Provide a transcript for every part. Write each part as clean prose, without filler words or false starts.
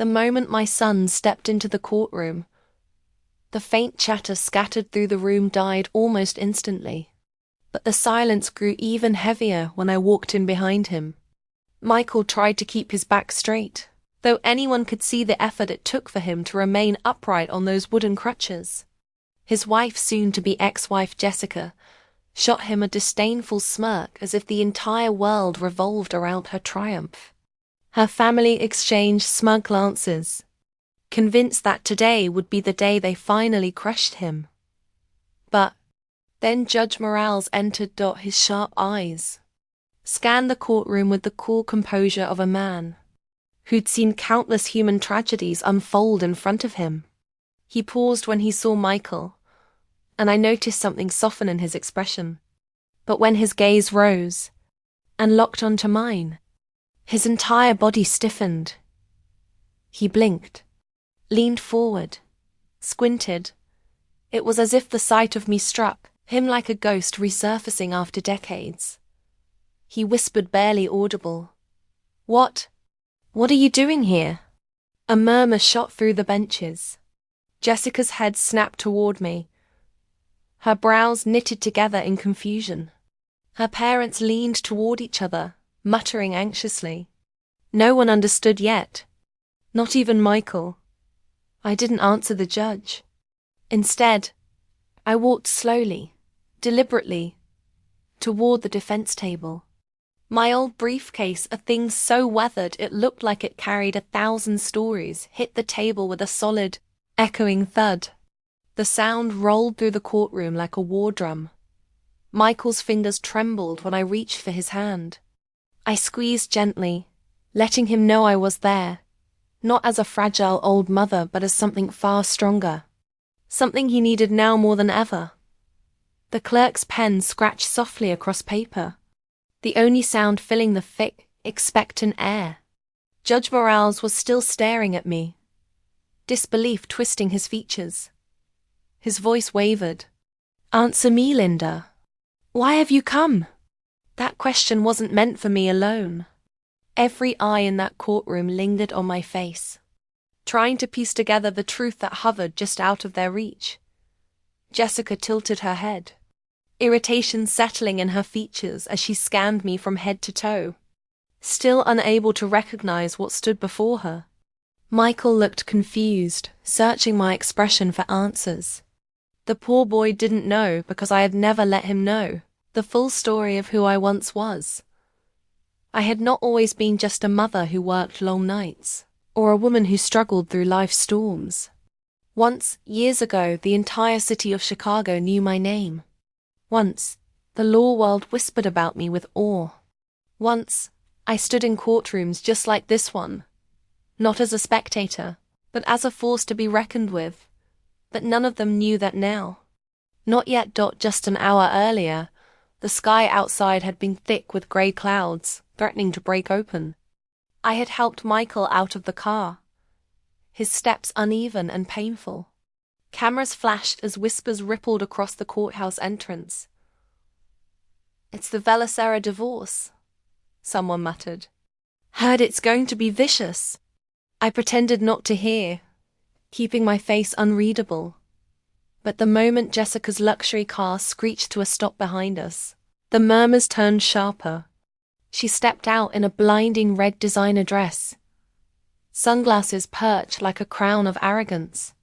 The moment my son stepped into the courtroom, the faint chatter scattered through the room died almost instantly. But the silence grew even heavier when I walked in behind him. Michael tried to keep his back straight, though anyone could see the effort it took for him to remain upright on those wooden crutches. His wife, soon-to-be ex-wife Jessica, shot him a disdainful smirk as if the entire world revolved around her triumph. Her family exchanged smug glances, convinced that today would be the day they finally crushed him. But then Judge Morales entered. His sharp eyes scanned the courtroom with the cool composure of a man who'd seen countless human tragedies unfold in front of him. He paused when he saw Michael, and I noticed something soften in his expression. But when his gaze rose and locked onto mine, his entire body stiffened. He blinked, leaned forward, squinted. It was as if the sight of me struck him like a ghost resurfacing after decades. He whispered, barely audible, What are you doing here?" A murmur shot through the benches. Jessica's head snapped toward me, her brows knitted together in confusion. Her parents leaned toward each other, muttering anxiously. No one understood yet, not even Michael. I didn't answer the judge. Instead, I walked slowly, deliberately, toward the defense table. My old briefcase, a thing so weathered it looked like it carried 1,000 stories, hit the table with a solid, echoing thud. The sound rolled through the courtroom like a war drum. Michael's fingers trembled when I reached for his hand. I squeezed gently, letting him know I was there, not as a fragile old mother but as something far stronger. Something he needed now more than ever. The clerk's pen scratched softly across paper, the only sound filling the thick, expectant air. Judge Morales was still staring at me, disbelief twisting his features. His voice wavered. "Answer me, Linda. Why have you come?" That question wasn't meant for me alone. Every eye in that courtroom lingered on my face, trying to piece together the truth that hovered just out of their reach. Jessica tilted her head, irritation settling in her features as she scanned me from head to toe, still unable to recognize what stood before her. Michael looked confused, searching my expression for answers. The poor boy didn't know because I had never let him know the full story of who I once was. I had not always been just a mother who worked long nights, or a woman who struggled through life's storms. Once, years ago, the entire city of Chicago knew my name. Once, the law world whispered about me with awe. Once, I stood in courtrooms just like this one, not as a spectator, but as a force to be reckoned with. But none of them knew that now. Not yet. Just an hour earlier, the sky outside had been thick with grey clouds, threatening to break open. I had helped Michael out of the car, his steps uneven and painful. Cameras flashed as whispers rippled across the courthouse entrance. "It's the Velacera divorce," someone muttered. "Heard it's going to be vicious." I pretended not to hear, keeping my face unreadable. But the moment Jessica's luxury car screeched to a stop behind us, the murmurs turned sharper. She stepped out in a blinding red designer dress, sunglasses perched like a crown of arrogance.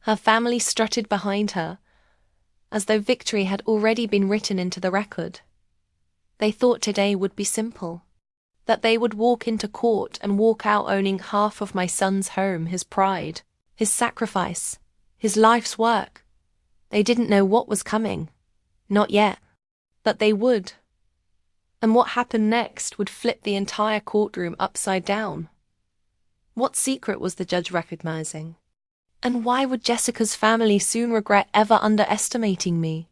Her family strutted behind her, as though victory had already been written into the record. They thought today would be simple, that they would walk into court and walk out owning half of my son's home, his pride, his sacrifice, his life's work. They didn't know what was coming. Not yet. But they would. And what happened next would flip the entire courtroom upside down. What secret was the judge recognizing? And why would Jessica's family soon regret ever underestimating me?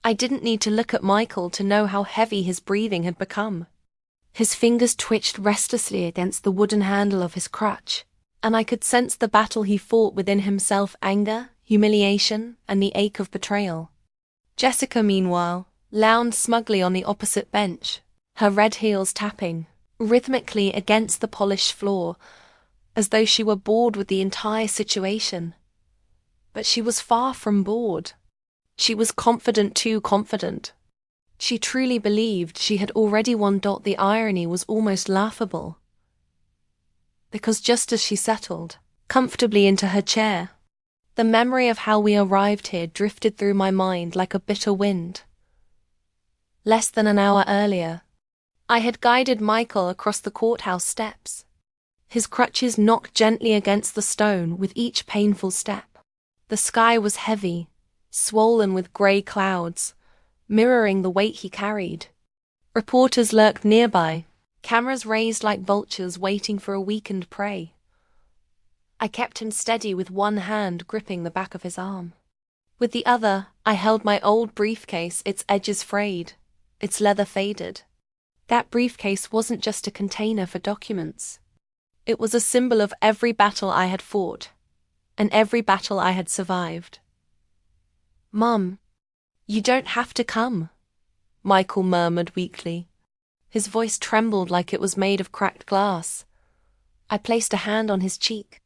I didn't need to look at Michael to know how heavy his breathing had become. His fingers twitched restlessly against the wooden handle of his crutch, and I could sense the battle he fought within himself: anger, humiliation, and the ache of betrayal. Jessica, meanwhile, lounged smugly on the opposite bench, her red heels tapping rhythmically against the polished floor, as though she were bored with the entire situation. But she was far from bored. She was confident, too confident. She truly believed she had already won. The irony was almost laughable. Because just as she settled comfortably into her chair, the memory of how we arrived here drifted through my mind like a bitter wind. Less than an hour earlier, I had guided Michael across the courthouse steps. His crutches knocked gently against the stone with each painful step. The sky was heavy, swollen with grey clouds, mirroring the weight he carried. Reporters lurked nearby, cameras raised like vultures waiting for a weakened prey. I kept him steady with one hand gripping the back of his arm. With the other, I held my old briefcase, its edges frayed, its leather faded. That briefcase wasn't just a container for documents. It was a symbol of every battle I had fought, and every battle I had survived. "Mum, you don't have to come," Michael murmured weakly. His voice trembled like it was made of cracked glass. I placed a hand on his cheek.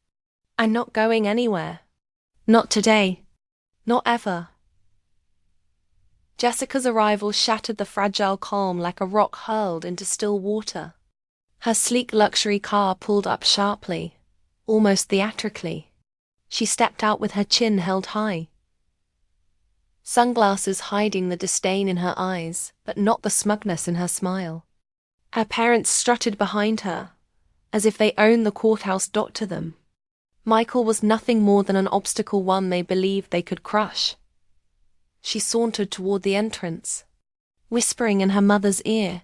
"I'm not going anywhere. Not today. Not ever." Jessica's arrival shattered the fragile calm like a rock hurled into still water. Her sleek luxury car pulled up sharply, almost theatrically. She stepped out with her chin held high, sunglasses hiding the disdain in her eyes, but not the smugness in her smile. Her parents strutted behind her, as if they owned the courthouse to them. Michael was nothing more than an obstacle one they believed they could crush. She sauntered toward the entrance, whispering in her mother's ear,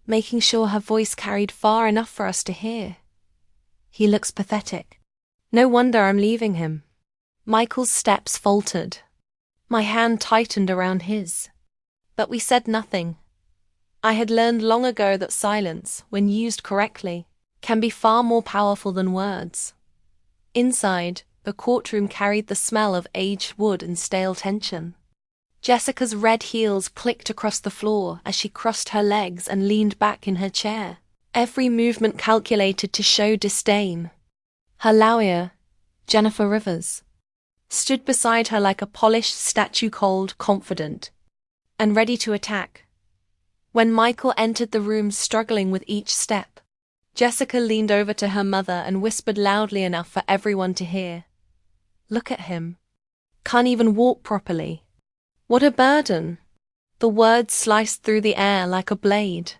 making sure her voice carried far enough for us to hear. "He looks pathetic. No wonder I'm leaving him." Michael's steps faltered. My hand tightened around his. But we said nothing. I had learned long ago that silence, when used correctly, can be far more powerful than words. Inside, the courtroom carried the smell of aged wood and stale tension. Jessica's red heels clicked across the floor as she crossed her legs and leaned back in her chair, every movement calculated to show disdain. Her lawyer, Jennifer Rivers, stood beside her like a polished statue, cold, confident, and ready to attack. When Michael entered the room struggling with each step, Jessica leaned over to her mother and whispered loudly enough for everyone to hear. "Look at him. Can't even walk properly. What a burden." The words sliced through the air like a blade.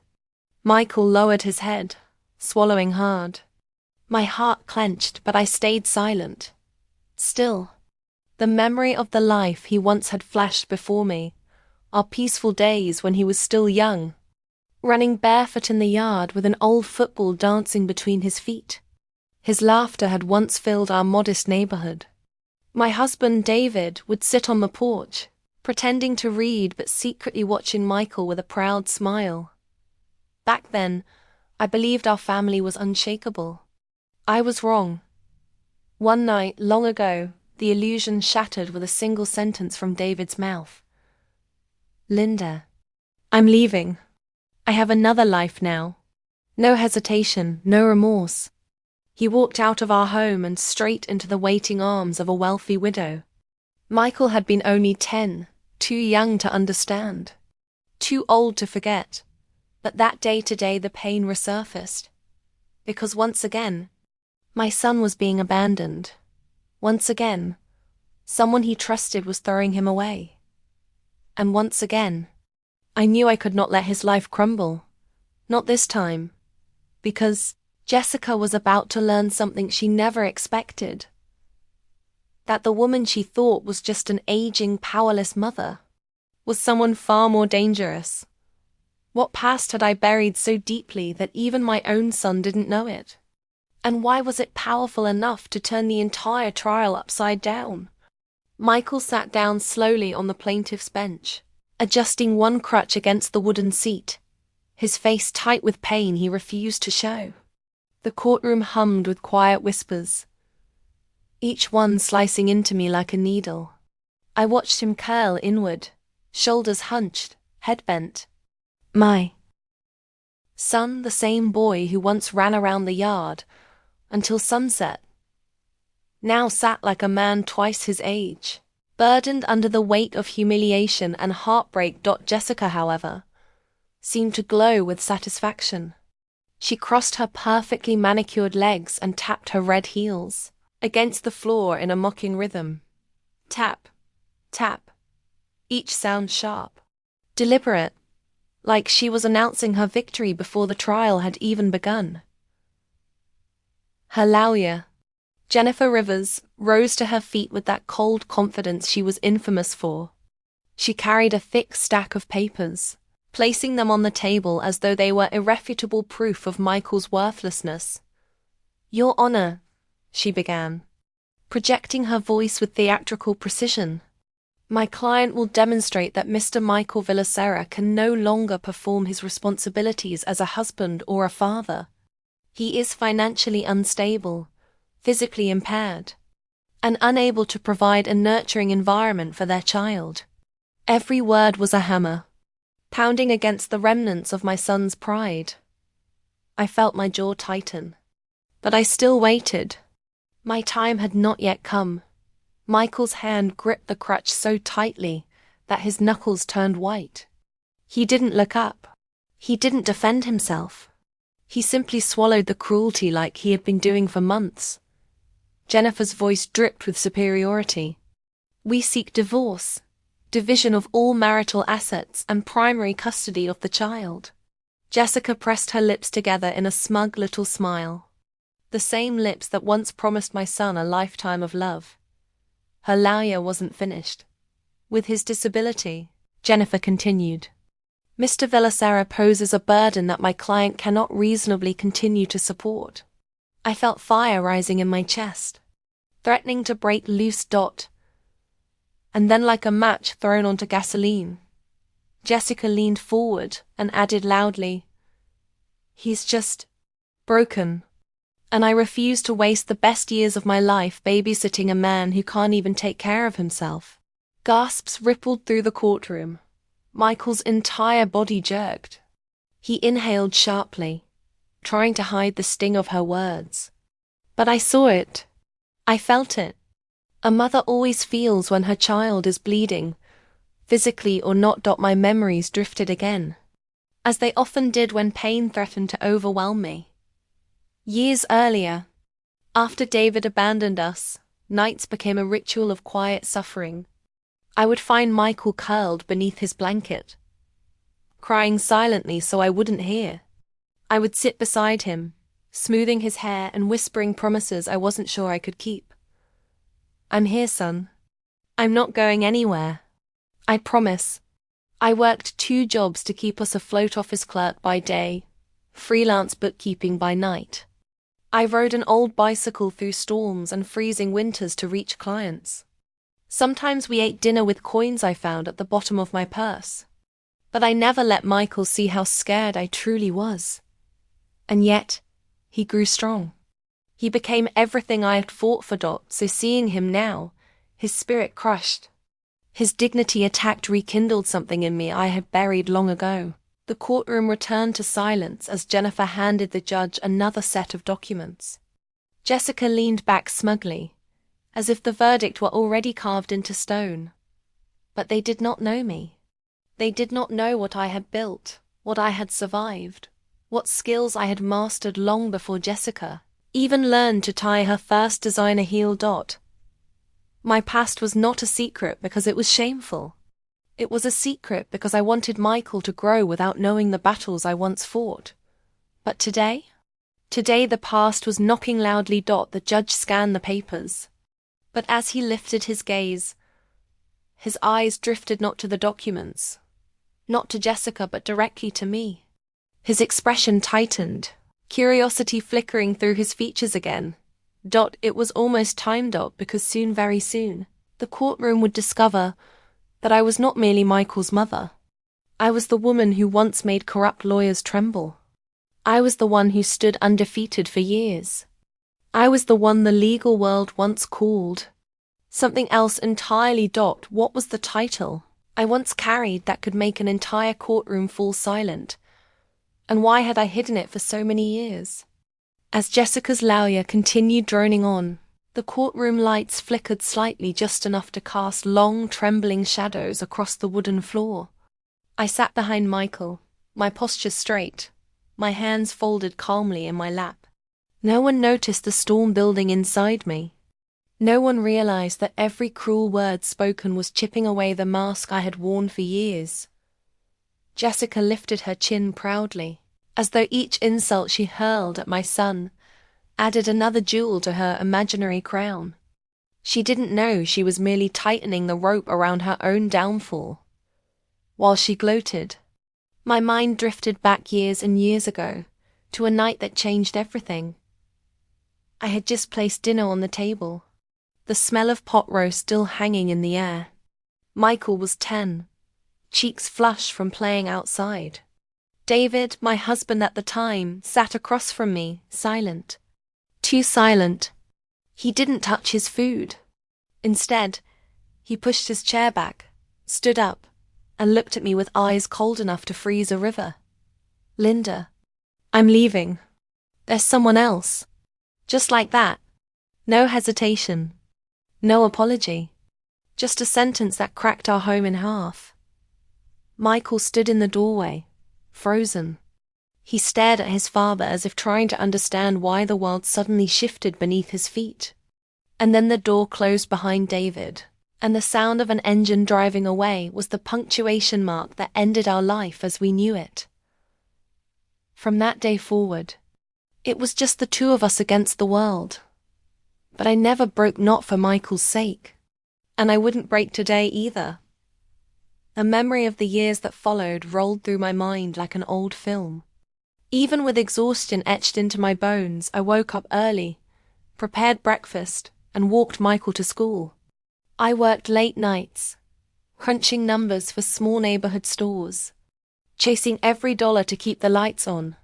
Michael lowered his head, swallowing hard. My heart clenched, but I stayed silent. Still, the memory of the life he once had flashed before me, our peaceful days when he was still young, running barefoot in the yard with an old football dancing between his feet. His laughter had once filled our modest neighborhood. My husband, David, would sit on the porch, pretending to read but secretly watching Michael with a proud smile. Back then, I believed our family was unshakable. I was wrong. One night, long ago, the illusion shattered with a single sentence from David's mouth. "Linda, I'm leaving. I have another life now." No hesitation, no remorse. He walked out of our home and straight into the waiting arms of a wealthy widow. Michael had been only 10, too young to understand, too old to forget. But that day today the pain resurfaced. Because once again, my son was being abandoned. Once again, someone he trusted was throwing him away. And once again, I knew I could not let his life crumble. Not this time. Because Jessica was about to learn something she never expected. That the woman she thought was just an aging, powerless mother was someone far more dangerous. What past had I buried so deeply that even my own son didn't know it? And why was it powerful enough to turn the entire trial upside down? Michael sat down slowly on the plaintiff's bench, adjusting one crutch against the wooden seat, his face tight with pain he refused to show. The courtroom hummed with quiet whispers, each one slicing into me like a needle. I watched him curl inward, shoulders hunched, head bent. My son, the same boy who once ran around the yard, until sunset. Now sat like a man twice his age, burdened under the weight of humiliation and heartbreak. Jessica, however, seemed to glow with satisfaction. She crossed her perfectly manicured legs and tapped her red heels against the floor in a mocking rhythm. Tap, tap, each sound sharp, deliberate, like she was announcing her victory before the trial had even begun. Her lawyer, Jennifer Rivers, rose to her feet with that cold confidence she was infamous for. She carried a thick stack of papers, placing them on the table as though they were irrefutable proof of Michael's worthlessness. "Your Honor," she began, projecting her voice with theatrical precision, "my client will demonstrate that Mr. Michael Villasera can no longer perform his responsibilities as a husband or a father. He is financially unstable, physically impaired, and unable to provide a nurturing environment for their child." Every word was a hammer, pounding against the remnants of my son's pride. I felt my jaw tighten, but I still waited. My time had not yet come. Michael's hand gripped the crutch so tightly that his knuckles turned white. He didn't look up. He didn't defend himself. He simply swallowed the cruelty like he had been doing for months. Jennifer's voice dripped with superiority. "We seek divorce, division of all marital assets, and primary custody of the child." Jessica pressed her lips together in a smug little smile. The same lips that once promised my son a lifetime of love. Her lawyer wasn't finished. "With his disability," Jennifer continued, "Mr. Villasera poses a burden that my client cannot reasonably continue to support." I felt fire rising in my chest, threatening to break loose. And then, like a match thrown onto gasoline, Jessica leaned forward and added loudly, "He's just broken. And I refuse to waste the best years of my life babysitting a man who can't even take care of himself." Gasps rippled through the courtroom. Michael's entire body jerked. He inhaled sharply, trying to hide the sting of her words. But I saw it. I felt it. A mother always feels when her child is bleeding, physically or not. My memories drifted again, as they often did when pain threatened to overwhelm me. Years earlier, after David abandoned us, nights became a ritual of quiet suffering. I would find Michael curled beneath his blanket, crying silently so I wouldn't hear. I would sit beside him, smoothing his hair and whispering promises I wasn't sure I could keep. "I'm here, son. I'm not going anywhere. I promise." I worked 2 jobs to keep us afloat: office clerk by day, freelance bookkeeping by night. I rode an old bicycle through storms and freezing winters to reach clients. Sometimes we ate dinner with coins I found at the bottom of my purse. But I never let Michael see how scared I truly was. And yet, he grew strong. He became everything I had fought for. So seeing him now, his spirit crushed, his dignity attacked, rekindled something in me I had buried long ago. The courtroom returned to silence as Jennifer handed the judge another set of documents. Jessica leaned back smugly, as if the verdict were already carved into stone. But they did not know me. They did not know what I had built, what I had survived, what skills I had mastered long before Jessica even learned to tie her first designer heel. My past was not a secret because it was shameful. It was a secret because I wanted Michael to grow without knowing the battles I once fought. But today the past was knocking loudly. The judge scanned the papers. But as he lifted his gaze, his eyes drifted not to the documents, not to Jessica, but directly to me. His expression tightened, curiosity flickering through his features again. It was almost time. Because soon, very soon, the courtroom would discover that I was not merely Michael's mother. I was the woman who once made corrupt lawyers tremble. I was the one who stood undefeated for years. I was the one the legal world once called something else entirely. What was the title I once carried that could make an entire courtroom fall silent? And why had I hidden it for so many years? As Jessica's lawyer continued droning on, the courtroom lights flickered slightly, just enough to cast long, trembling shadows across the wooden floor. I sat behind Michael, my posture straight, my hands folded calmly in my lap. No one noticed the storm building inside me. No one realized that every cruel word spoken was chipping away the mask I had worn for years. Jessica lifted her chin proudly, as though each insult she hurled at my son added another jewel to her imaginary crown. She didn't know she was merely tightening the rope around her own downfall. While she gloated, my mind drifted back years and years ago, to a night that changed everything. I had just placed dinner on the table, the smell of pot roast still hanging in the air. Michael was 10, cheeks flushed from playing outside. David, my husband at the time, sat across from me, silent. Too silent. He didn't touch his food. Instead, he pushed his chair back, stood up, and looked at me with eyes cold enough to freeze a river. Linda, I'm leaving. There's someone else. Just like that. No hesitation. No apology. Just a sentence that cracked our home in half. Michael stood in the doorway, frozen. He stared at his father as if trying to understand why the world suddenly shifted beneath his feet. And then the door closed behind David, and the sound of an engine driving away was the punctuation mark that ended our life as we knew it. From that day forward, it was just the two of us against the world. But I never broke, not for Michael's sake. And I wouldn't break today either. A memory of the years that followed rolled through my mind like an old film. Even with exhaustion etched into my bones, I woke up early, prepared breakfast, and walked Michael to school. I worked late nights, crunching numbers for small neighborhood stores, chasing every dollar to keep the lights on.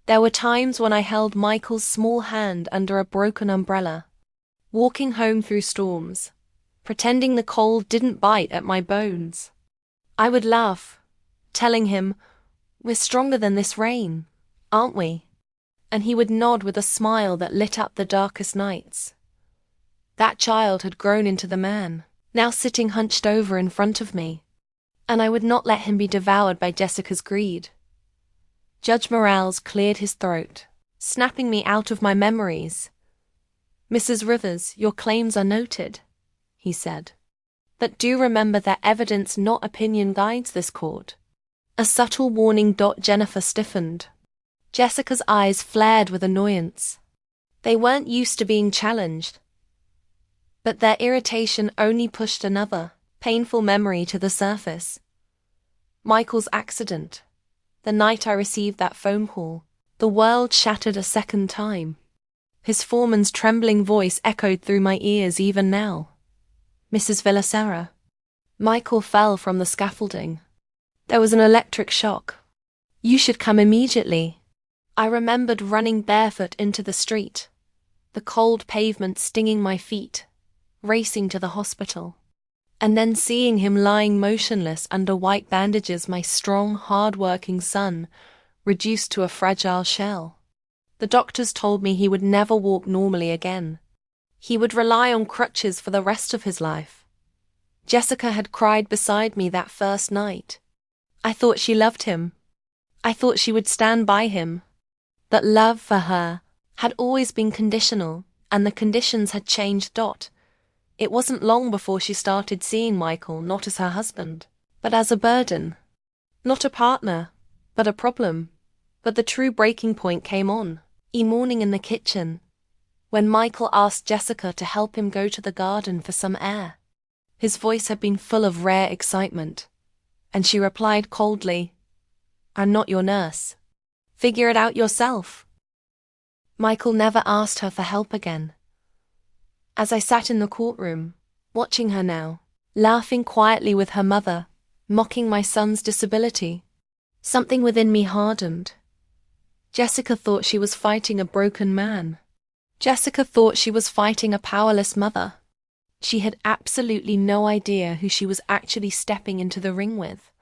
There were times when I held Michael's small hand under a broken umbrella, walking home through storms, pretending the cold didn't bite at my bones. I would laugh, telling him, "We're stronger than this rain, aren't we?" And he would nod with a smile that lit up the darkest nights. That child had grown into the man, now sitting hunched over in front of me, and I would not let him be devoured by Jessica's greed. Judge Morales cleared his throat, snapping me out of my memories. "Mrs. Rivers, your claims are noted," he said. "But do remember that evidence, not opinion, guides this court." A subtle warning. Jennifer stiffened. Jessica's eyes flared with annoyance. They weren't used to being challenged. But their irritation only pushed another, painful memory to the surface. Michael's accident. The night I received that phone call, the world shattered a second time. His foreman's trembling voice echoed through my ears even now. "Mrs. Villasera." Michael fell from the scaffolding. There was an electric shock. "You should come immediately." I remembered running barefoot into the street, the cold pavement stinging my feet, racing to the hospital, and then seeing him lying motionless under white bandages, my strong, hard-working son, reduced to a fragile shell. The doctors told me he would never walk normally again. He would rely on crutches for the rest of his life. Jessica had cried beside me that first night. I thought she loved him. I thought she would stand by him. But love for her had always been conditional, and the conditions had changed. It wasn't long before she started seeing Michael not as her husband, but as a burden. Not a partner, but a problem. But the true breaking point came on a morning in the kitchen, when Michael asked Jessica to help him go to the garden for some air. His voice had been full of rare excitement, and she replied coldly, "I'm not your nurse. Figure it out yourself." Michael never asked her for help again. As I sat in the courtroom, watching her now, laughing quietly with her mother, mocking my son's disability, something within me hardened. Jessica thought she was fighting a broken man. Jessica thought she was fighting a powerless mother. She had absolutely no idea who she was actually stepping into the ring with.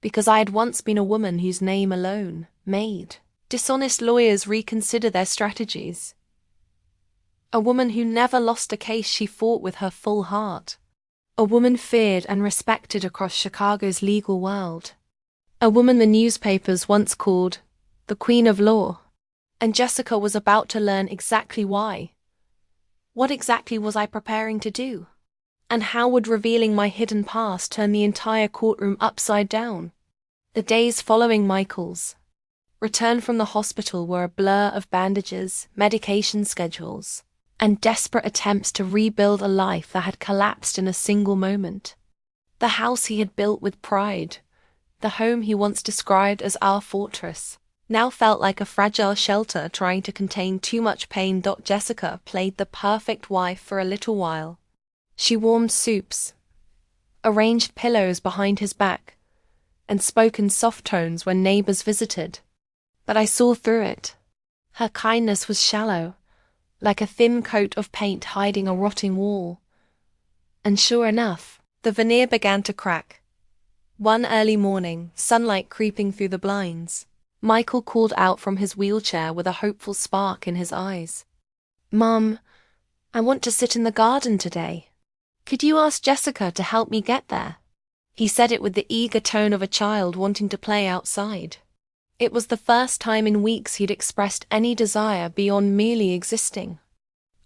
Because I had once been a woman whose name alone made Dishonest lawyers reconsider their strategies. A woman who never lost a case she fought with her full heart. A woman feared and respected across Chicago's legal world. A woman the newspapers once called the Queen of Law. And Jessica was about to learn exactly why. What exactly was I preparing to do? And how would revealing my hidden past turn the entire courtroom upside down? The days following Michael's return from the hospital were a blur of bandages, medication schedules, and desperate attempts to rebuild a life that had collapsed in a single moment. The house he had built with pride, the home he once described as our fortress, now felt like a fragile shelter trying to contain too much pain. Jessica played the perfect wife for a little while. She warmed soups, arranged pillows behind his back, and spoke in soft tones when neighbors visited. But I saw through it. Her kindness was shallow, like a thin coat of paint hiding a rotting wall. And sure enough, the veneer began to crack. One early morning, sunlight creeping through the blinds, Michael called out from his wheelchair with a hopeful spark in his eyes. "Mom, I want to sit in the garden today. Could you ask Jessica to help me get there?" He said it with the eager tone of a child wanting to play outside. It was the first time in weeks he'd expressed any desire beyond merely existing.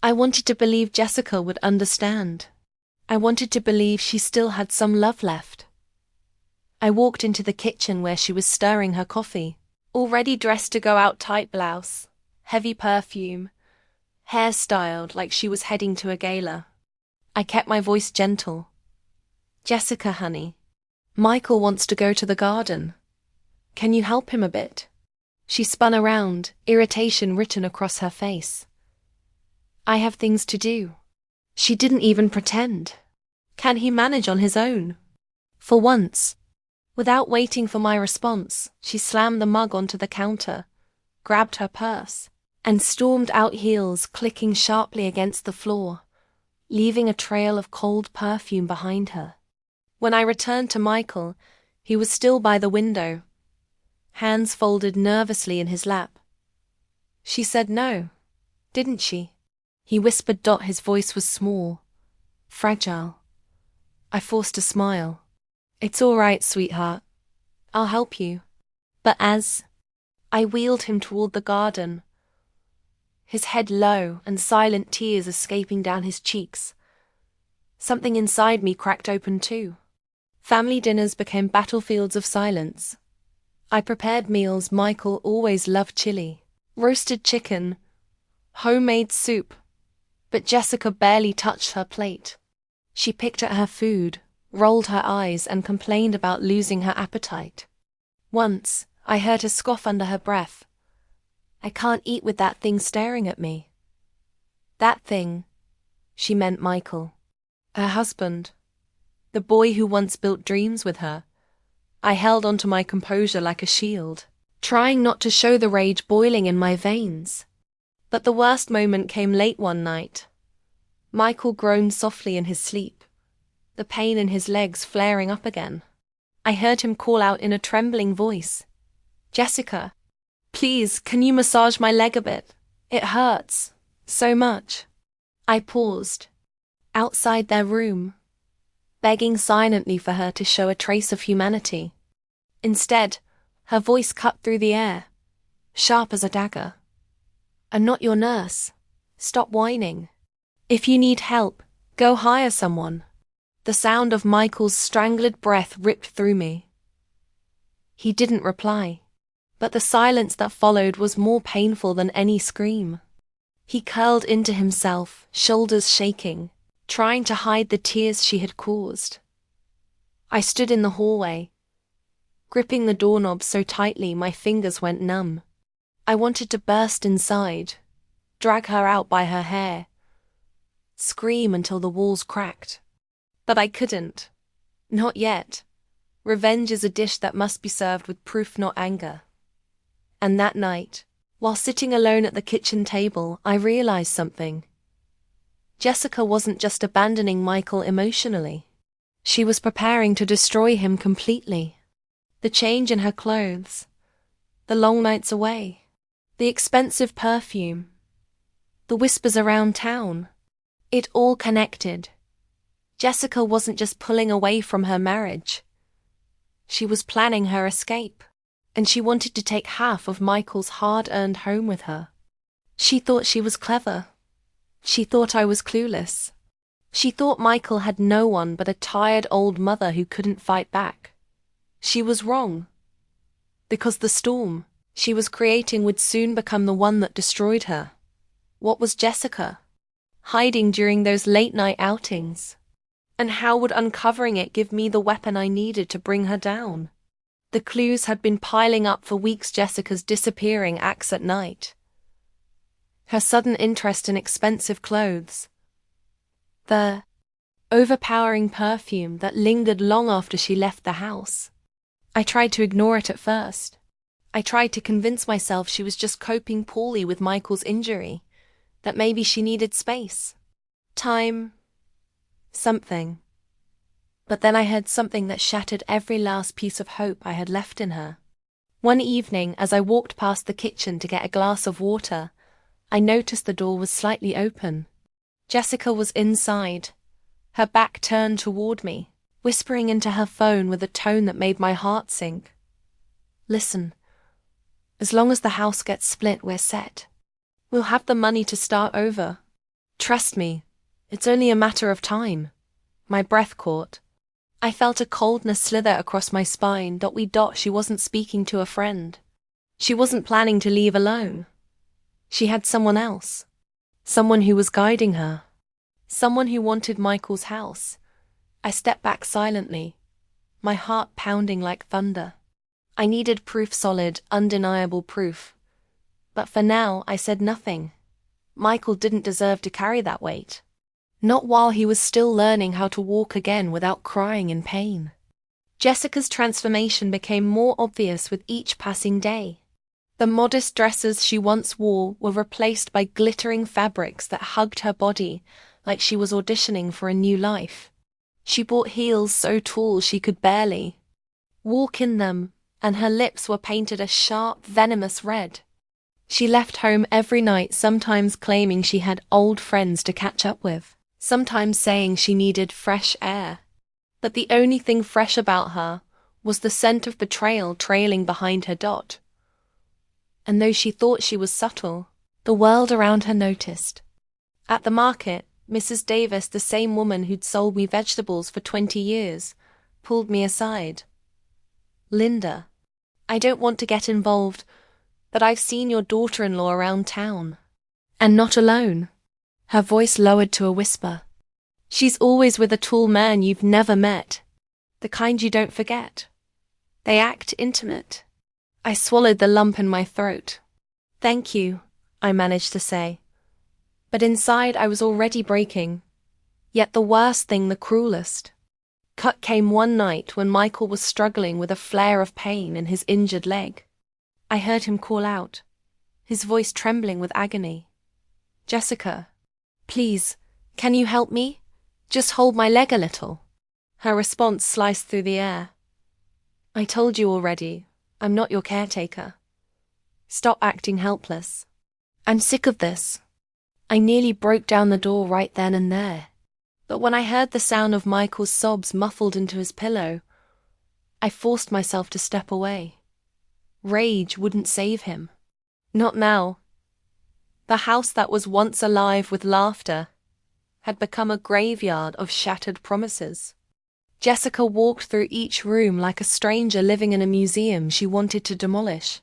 I wanted to believe Jessica would understand. I wanted to believe she still had some love left. I walked into the kitchen where she was stirring her coffee, already dressed to go out, tight blouse, heavy perfume, hair styled like she was heading to a gala. I kept my voice gentle. "Jessica, honey, Michael wants to go to the garden. Can you help him a bit?" She spun around, irritation written across her face. "I have things to do." She didn't even pretend. Can he manage on his own? For once, without waiting for my response, she slammed the mug onto the counter, grabbed her purse, and stormed out, heels clicking sharply against the floor, leaving a trail of cold perfume behind her. When I returned to Michael, he was still by the window, hands folded nervously in his lap. "She said no, didn't she?" He whispered. His voice was small, fragile. I forced a smile. "It's all right, sweetheart. I'll help you." But as I wheeled him toward the garden, his head low and silent tears escaping down his cheeks, something inside me cracked open too. Family dinners became battlefields of silence. I prepared meals. Michael always loved chili, roasted chicken, homemade soup, but Jessica barely touched her plate. She picked at her food, rolled her eyes, and complained about losing her appetite. Once, I heard her scoff under her breath. "I can't eat with that thing staring at me." That thing, she meant Michael, her husband, the boy who once built dreams with her. I held onto my composure like a shield, trying not to show the rage boiling in my veins. But the worst moment came late one night. Michael groaned softly in his sleep, the pain in his legs flaring up again. I heard him call out in a trembling voice, "Jessica, please, can you massage my leg a bit? It hurts so much." I paused, outside their room, begging silently for her to show a trace of humanity. Instead, her voice cut through the air, sharp as a dagger. "I'm not your nurse. Stop whining. If you need help, go hire someone." The sound of Michael's strangled breath ripped through me. He didn't reply, but the silence that followed was more painful than any scream. He curled into himself, shoulders shaking, trying to hide the tears she had caused. I stood in the hallway, gripping the doorknob so tightly my fingers went numb. I wanted to burst inside, drag her out by her hair, scream until the walls cracked. But I couldn't. Not yet. Revenge is a dish that must be served with proof, not anger. And that night, while sitting alone at the kitchen table, I realized something. Jessica wasn't just abandoning Michael emotionally. She was preparing to destroy him completely. The change in her clothes, the long nights away, The expensive perfume, the whispers around town. It all connected. Jessica wasn't just pulling away from her marriage. She was planning her escape, and she wanted to take half of Michael's hard-earned home with her. She thought she was clever. She thought I was clueless. She thought Michael had no one but a tired old mother who couldn't fight back. She was wrong. Because the storm she was creating would soon become the one that destroyed her. What was Jessica hiding during those late-night outings? And how would uncovering it give me the weapon I needed to bring her down? The clues had been piling up for weeks. Jessica's disappearing acts at night, her sudden interest in expensive clothes, the overpowering perfume that lingered long after she left the house. I tried to ignore it at first. I tried to convince myself she was just coping poorly with Michael's injury, that maybe she needed space, time, something. But then I heard something that shattered every last piece of hope I had left in her. One evening, as I walked past the kitchen to get a glass of water, I noticed the door was slightly open. Jessica was inside, her back turned toward me, whispering into her phone with a tone that made my heart sink. Listen, as long as the house gets split, we're set. We'll have the money to start over. Trust me, it's only a matter of time. My breath caught. I felt a coldness slither across my spine. She wasn't speaking to a friend. She wasn't planning to leave alone. She had someone else. Someone who was guiding her. Someone who wanted Michael's house. I stepped back silently, my heart pounding like thunder. I needed proof, solid, undeniable proof. But for now, I said nothing. Michael didn't deserve to carry that weight. Not while he was still learning how to walk again without crying in pain. Jessica's transformation became more obvious with each passing day. The modest dresses she once wore were replaced by glittering fabrics that hugged her body like she was auditioning for a new life. She bought heels so tall she could barely walk in them, and her lips were painted a sharp, venomous red. She left home every night, sometimes claiming she had old friends to catch up with, sometimes saying she needed fresh air. But the only thing fresh about her was the scent of betrayal trailing behind her dot. And though she thought she was subtle, the world around her noticed. At the market, Mrs. Davis, the same woman who'd sold me vegetables for 20 years, pulled me aside. Linda, I don't want to get involved, but I've seen your daughter-in-law around town. And not alone. Her voice lowered to a whisper. She's always with a tall man you've never met. The kind you don't forget. They act intimate. I swallowed the lump in my throat. Thank you, I managed to say. But inside I was already breaking. Yet the worst thing, the cruelest, cut came one night when Michael was struggling with a flare of pain in his injured leg. I heard him call out, his voice trembling with agony. Jessica, please, can you help me? Just hold my leg a little. Her response sliced through the air. I told you already, I'm not your caretaker. Stop acting helpless. I'm sick of this. I nearly broke down the door right then and there. But when I heard the sound of Michael's sobs muffled into his pillow, I forced myself to step away. Rage wouldn't save him. Not now. The house that was once alive with laughter had become a graveyard of shattered promises. Jessica walked through each room like a stranger living in a museum she wanted to demolish.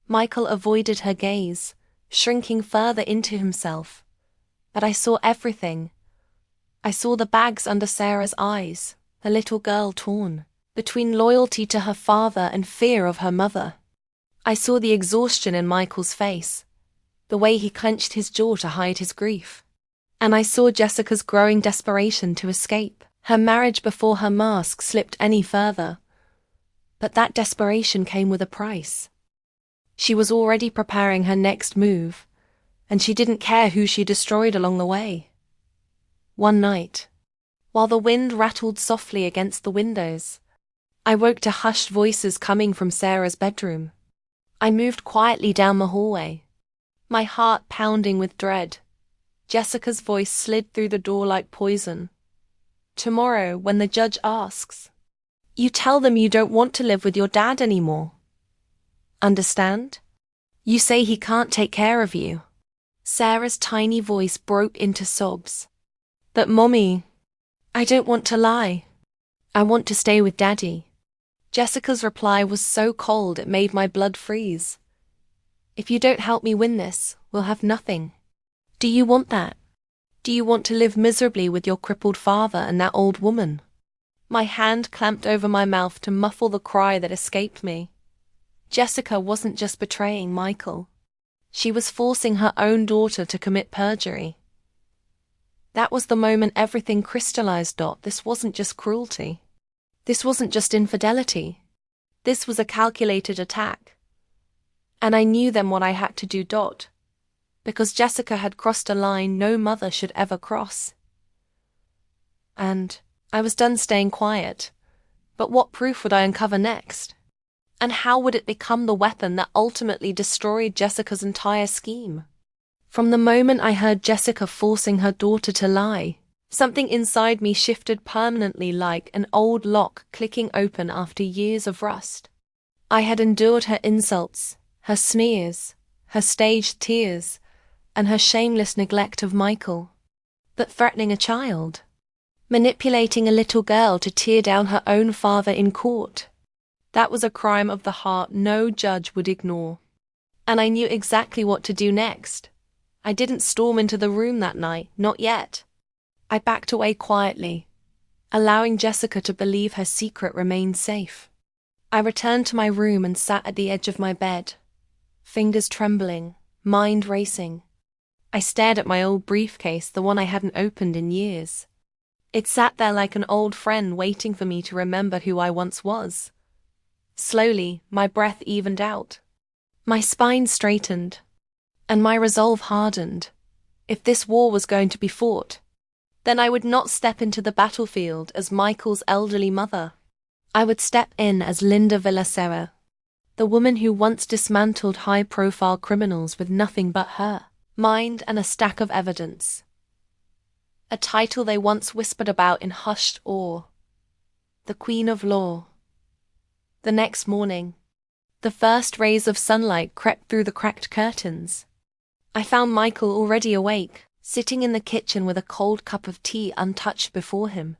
Michael avoided her gaze, shrinking further into himself. But I saw everything. I saw the bags under Sarah's eyes, the little girl torn between loyalty to her father and fear of her mother. I saw the exhaustion in Michael's face, the way he clenched his jaw to hide his grief. And I saw Jessica's growing desperation to escape, her marriage before her mask slipped any further. But that desperation came with a price. She was already preparing her next move, and she didn't care who she destroyed along the way. One night, while the wind rattled softly against the windows, I woke to hushed voices coming from Sarah's bedroom. I moved quietly down the hallway, My heart pounding with dread. Jessica's voice slid through the door like poison. Tomorrow, when the judge asks, you tell them you don't want to live with your dad anymore. Understand? You say he can't take care of you. Sarah's tiny voice broke into sobs. But Mommy, I don't want to lie. I want to stay with Daddy. Jessica's reply was so cold it made my blood freeze. If you don't help me win this, we'll have nothing. Do you want that? Do you want to live miserably with your crippled father and that old woman? My hand clamped over my mouth to muffle the cry that escaped me. Jessica wasn't just betraying Michael. She was forcing her own daughter to commit perjury. That was the moment everything crystallized. This wasn't just cruelty. This wasn't just infidelity. This was a calculated attack. And I knew then what I had to do. Because Jessica had crossed a line no mother should ever cross. And I was done staying quiet. But what proof would I uncover next? And how would it become the weapon that ultimately destroyed Jessica's entire scheme? From the moment I heard Jessica forcing her daughter to lie, something inside me shifted permanently like an old lock clicking open after years of rust. I had endured her insults, her sneers, her staged tears, and her shameless neglect of Michael. But threatening a child, manipulating a little girl to tear down her own father in court, that was a crime of the heart no judge would ignore. And I knew exactly what to do next. I didn't storm into the room that night, not yet. I backed away quietly, allowing Jessica to believe her secret remained safe. I returned to my room and sat at the edge of my bed, fingers trembling, mind racing. I stared at my old briefcase, the one I hadn't opened in years. It sat there like an old friend waiting for me to remember who I once was. Slowly, my breath evened out. My spine straightened, and my resolve hardened. If this war was going to be fought, then I would not step into the battlefield as Michael's elderly mother. I would step in as Linda Villasera, the woman who once dismantled high-profile criminals with nothing but her mind and a stack of evidence. A title they once whispered about in hushed awe. The Queen of Law. The next morning, the first rays of sunlight crept through the cracked curtains. I found Michael already awake, sitting in the kitchen with a cold cup of tea untouched before him.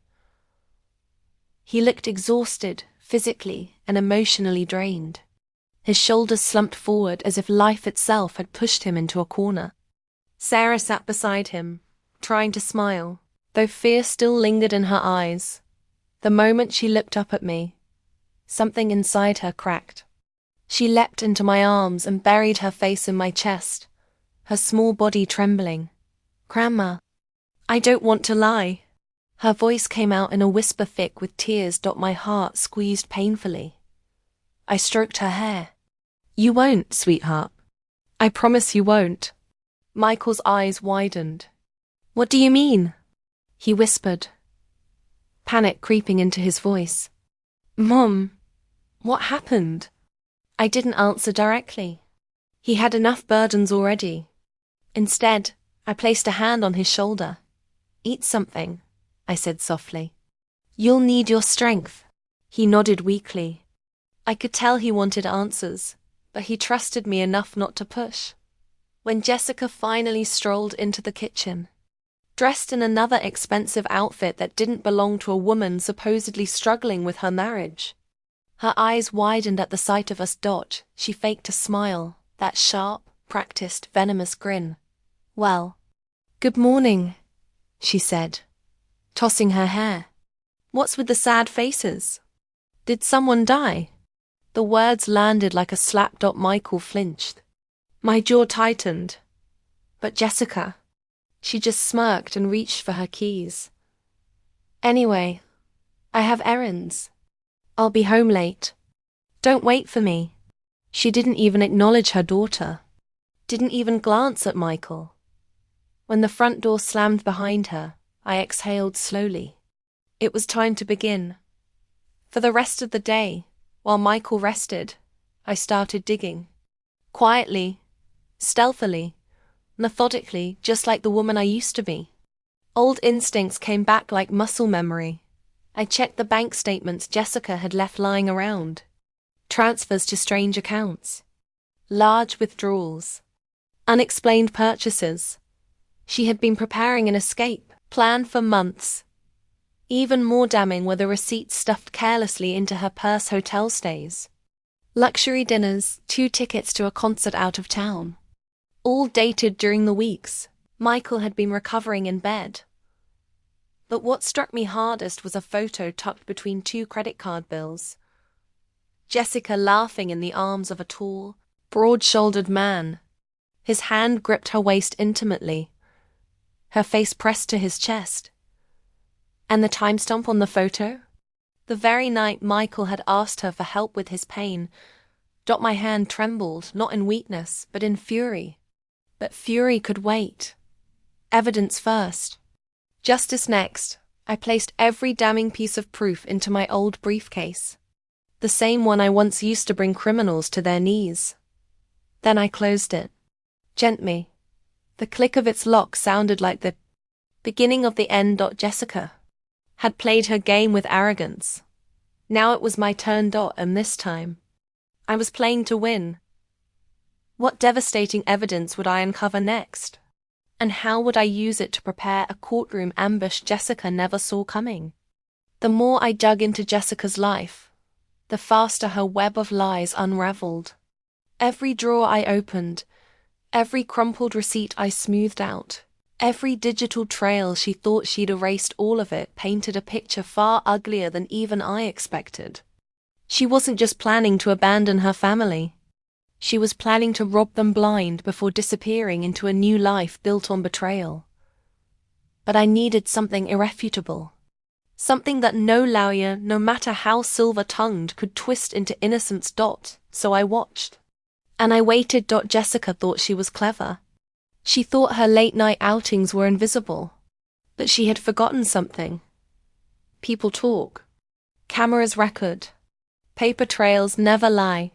He looked exhausted, physically and emotionally drained. His shoulders slumped forward as if life itself had pushed him into a corner. Sarah sat beside him, trying to smile, though fear still lingered in her eyes. The moment she looked up at me, something inside her cracked. She leapt into my arms and buried her face in my chest, her small body trembling. Grandma, I don't want to lie. Her voice came out in a whisper thick with tears. My heart squeezed painfully. I stroked her hair. You won't, sweetheart. I promise you won't. Michael's eyes widened. What do you mean? He whispered, panic creeping into his voice. Mom, what happened? I didn't answer directly. He had enough burdens already. Instead, I placed a hand on his shoulder. Eat something, I said softly. You'll need your strength. He nodded weakly. I could tell he wanted answers, but he trusted me enough not to push. When Jessica finally strolled into the kitchen, dressed in another expensive outfit that didn't belong to a woman supposedly struggling with her marriage, her eyes widened at the sight of us. She faked a smile, that sharp, practiced, venomous grin. Well, good morning, she said, tossing her hair. What's with the sad faces? Did someone die? The words landed like a slap. Michael flinched. My jaw tightened. But Jessica, she just smirked and reached for her keys. Anyway, I have errands. I'll be home late. Don't wait for me. She didn't even acknowledge her daughter. Didn't even glance at Michael. When the front door slammed behind her, I exhaled slowly. It was time to begin. For the rest of the day, while Michael rested, I started digging. Quietly, stealthily, methodically, just like the woman I used to be. Old instincts came back like muscle memory. I checked the bank statements Jessica had left lying around. Transfers to strange accounts. Large withdrawals. Unexplained purchases. She had been preparing an escape, planned for months. Even more damning were the receipts stuffed carelessly into her purse hotel stays. Luxury dinners, 2 tickets to a concert out of town. All dated during the weeks Michael had been recovering in bed. But what struck me hardest was a photo tucked between 2 credit card bills. Jessica laughing in the arms of a tall, broad-shouldered man. His hand gripped her waist intimately, her face pressed to his chest. And the timestamp on the photo? The very night Michael had asked her for help with his pain. My hand trembled, not in weakness, but in fury. But fury could wait. Evidence first. Justice next. I placed every damning piece of proof into my old briefcase. The same one I once used to bring criminals to their knees. Then I closed it. Gently. The click of its lock sounded like the beginning of the end. Jessica had played her game with arrogance. Now it was my turn. And this time, I was playing to win. What devastating evidence would I uncover next? And how would I use it to prepare a courtroom ambush Jessica never saw coming? The more I dug into Jessica's life, the faster her web of lies unraveled. Every drawer I opened, every crumpled receipt I smoothed out, every digital trail she thought she'd erased all of it painted a picture far uglier than even I expected. She wasn't just planning to abandon her family. She was planning to rob them blind before disappearing into a new life built on betrayal. But I needed something irrefutable. Something that no lawyer, no matter how silver-tongued, could twist into innocence. So I watched. And I waited. Jessica thought she was clever. She thought her late-night outings were invisible. But she had forgotten something. People talk. Cameras record. Paper trails never lie.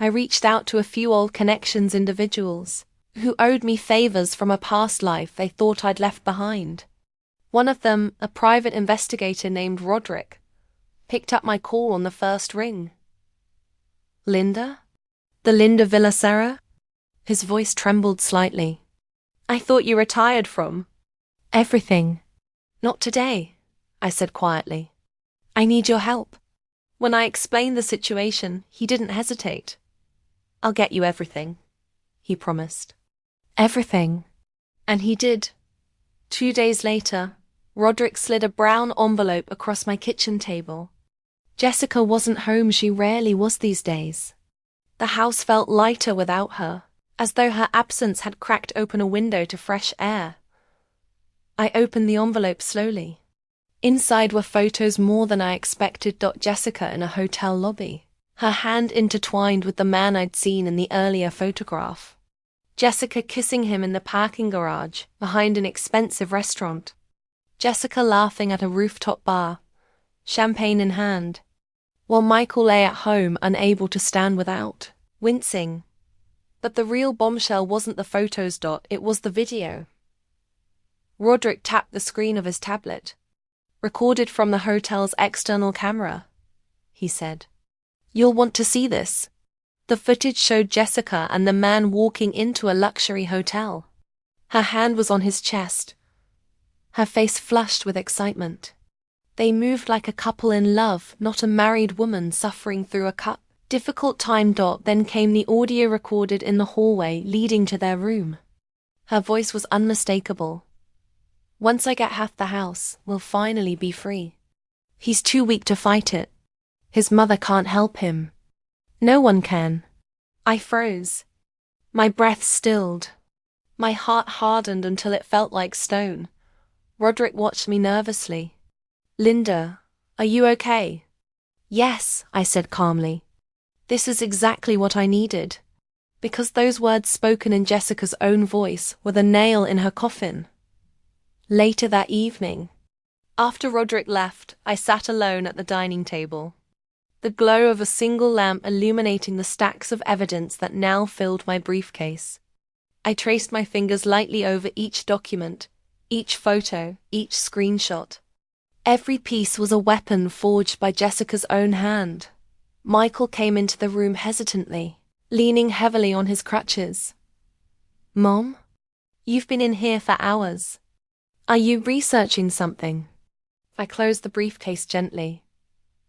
I reached out to a few old connections, individuals who owed me favors from a past life they thought I'd left behind. One of them, a private investigator named Roderick, picked up my call on the first ring. Linda? The Linda Villasera? His voice trembled slightly. I thought you retired from everything. Not today, I said quietly. I need your help. When I explained the situation, he didn't hesitate. I'll get you everything, he promised. Everything. And he did. 2 days later, Roderick slid a brown envelope across my kitchen table. Jessica wasn't home. She rarely was these days. The house felt lighter without her, as though her absence had cracked open a window to fresh air. I opened the envelope slowly. Inside were photos more than I expected. Jessica in a hotel lobby, her hand intertwined with the man I'd seen in the earlier photograph. Jessica kissing him in the parking garage behind an expensive restaurant. Jessica laughing at a rooftop bar, champagne in hand, while Michael lay at home unable to stand without, wincing. But the real bombshell wasn't the photos. It was the video. Roderick tapped the screen of his tablet. Recorded from the hotel's external camera, he said. You'll want to see this. The footage showed Jessica and the man walking into a luxury hotel. Her hand was on his chest, her face flushed with excitement. They moved like a couple in love, not a married woman suffering through a difficult time. Then came the audio recorded in the hallway leading to their room. Her voice was unmistakable. Once I get half the house, we'll finally be free. He's too weak to fight it. His mother can't help him. No one can. I froze. My breath stilled. My heart hardened until it felt like stone. Roderick watched me nervously. Linda, are you okay? Yes, I said calmly. This is exactly what I needed. Because those words spoken in Jessica's own voice were the nail in her coffin. Later that evening, after Roderick left, I sat alone at the dining table. The glow of a single lamp illuminating the stacks of evidence that now filled my briefcase. I traced my fingers lightly over each document, each photo, each screenshot. Every piece was a weapon forged by Jessica's own hand. Michael came into the room hesitantly, leaning heavily on his crutches. "Mom? You've been in here for hours. Are you researching something?" I closed the briefcase gently.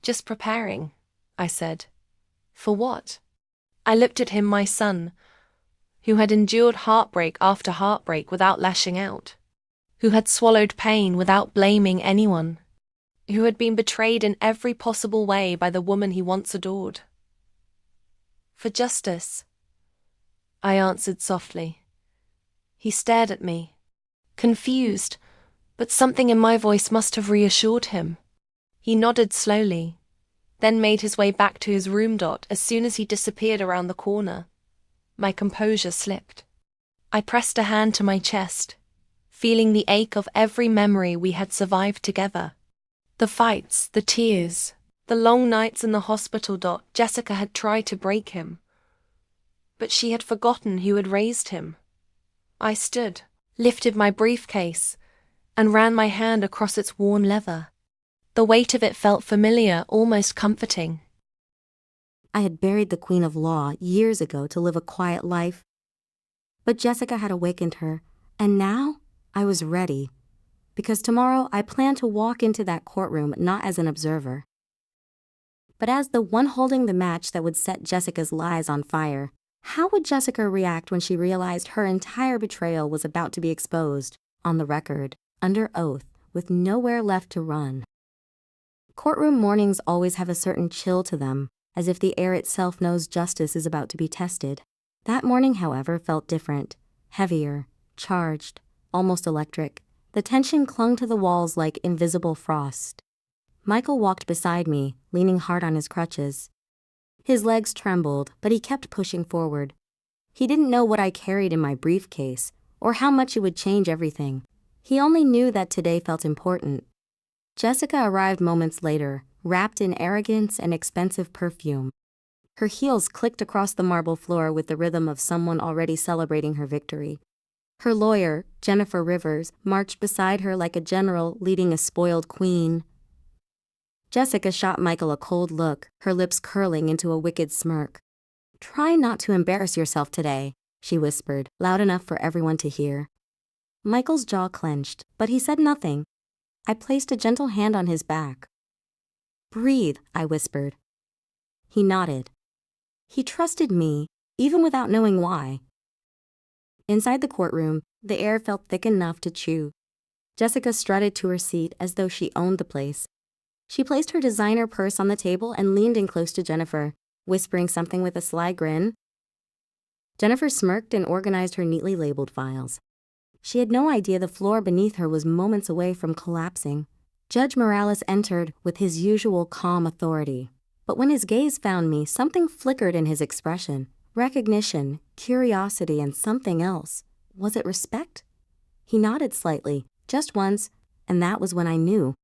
"Just preparing," I said. "For what?" I looked at him, my son, who had endured heartbreak after heartbreak without lashing out, who had swallowed pain without blaming anyone, who had been betrayed in every possible way by the woman he once adored. "For justice," I answered softly. He stared at me, confused, but something in my voice must have reassured him. He nodded slowly, then made his way back to his room. As soon as he disappeared around the corner, my composure slipped. I pressed a hand to my chest, feeling the ache of every memory we had survived together. The fights, the tears, the long nights in the hospital. Jessica had tried to break him, but she had forgotten who had raised him. I stood, lifted my briefcase, and ran my hand across its worn leather. The weight of it felt familiar, almost comforting. I had buried the Queen of Law years ago to live a quiet life, but Jessica had awakened her, and now I was ready, because tomorrow I planned to walk into that courtroom not as an observer, but as the one holding the match that would set Jessica's lies on fire. How would Jessica react when she realized her entire betrayal was about to be exposed, on the record, under oath, with nowhere left to run? Courtroom mornings always have a certain chill to them, as if the air itself knows justice is about to be tested. That morning, however, felt different, heavier, charged, almost electric. The tension clung to the walls like invisible frost. Michael walked beside me, leaning hard on his crutches. His legs trembled, but he kept pushing forward. He didn't know what I carried in my briefcase, or how much it would change everything. He only knew that today felt important. Jessica arrived moments later, wrapped in arrogance and expensive perfume. Her heels clicked across the marble floor with the rhythm of someone already celebrating her victory. Her lawyer, Jennifer Rivers, marched beside her like a general leading a spoiled queen. Jessica shot Michael a cold look, her lips curling into a wicked smirk. "Try not to embarrass yourself today," she whispered, loud enough for everyone to hear. Michael's jaw clenched, but he said nothing. I placed a gentle hand on his back. "Breathe," I whispered. He nodded. He trusted me, even without knowing why. Inside the courtroom, the air felt thick enough to chew. Jessica strutted to her seat as though she owned the place. She placed her designer purse on the table and leaned in close to Jennifer, whispering something with a sly grin. Jennifer smirked and organized her neatly labeled files. She had no idea the floor beneath her was moments away from collapsing. Judge Morales entered with his usual calm authority, but when his gaze found me, something flickered in his expression. Recognition, curiosity, and something else. Was it respect? He nodded slightly, just once, and that was when I knew.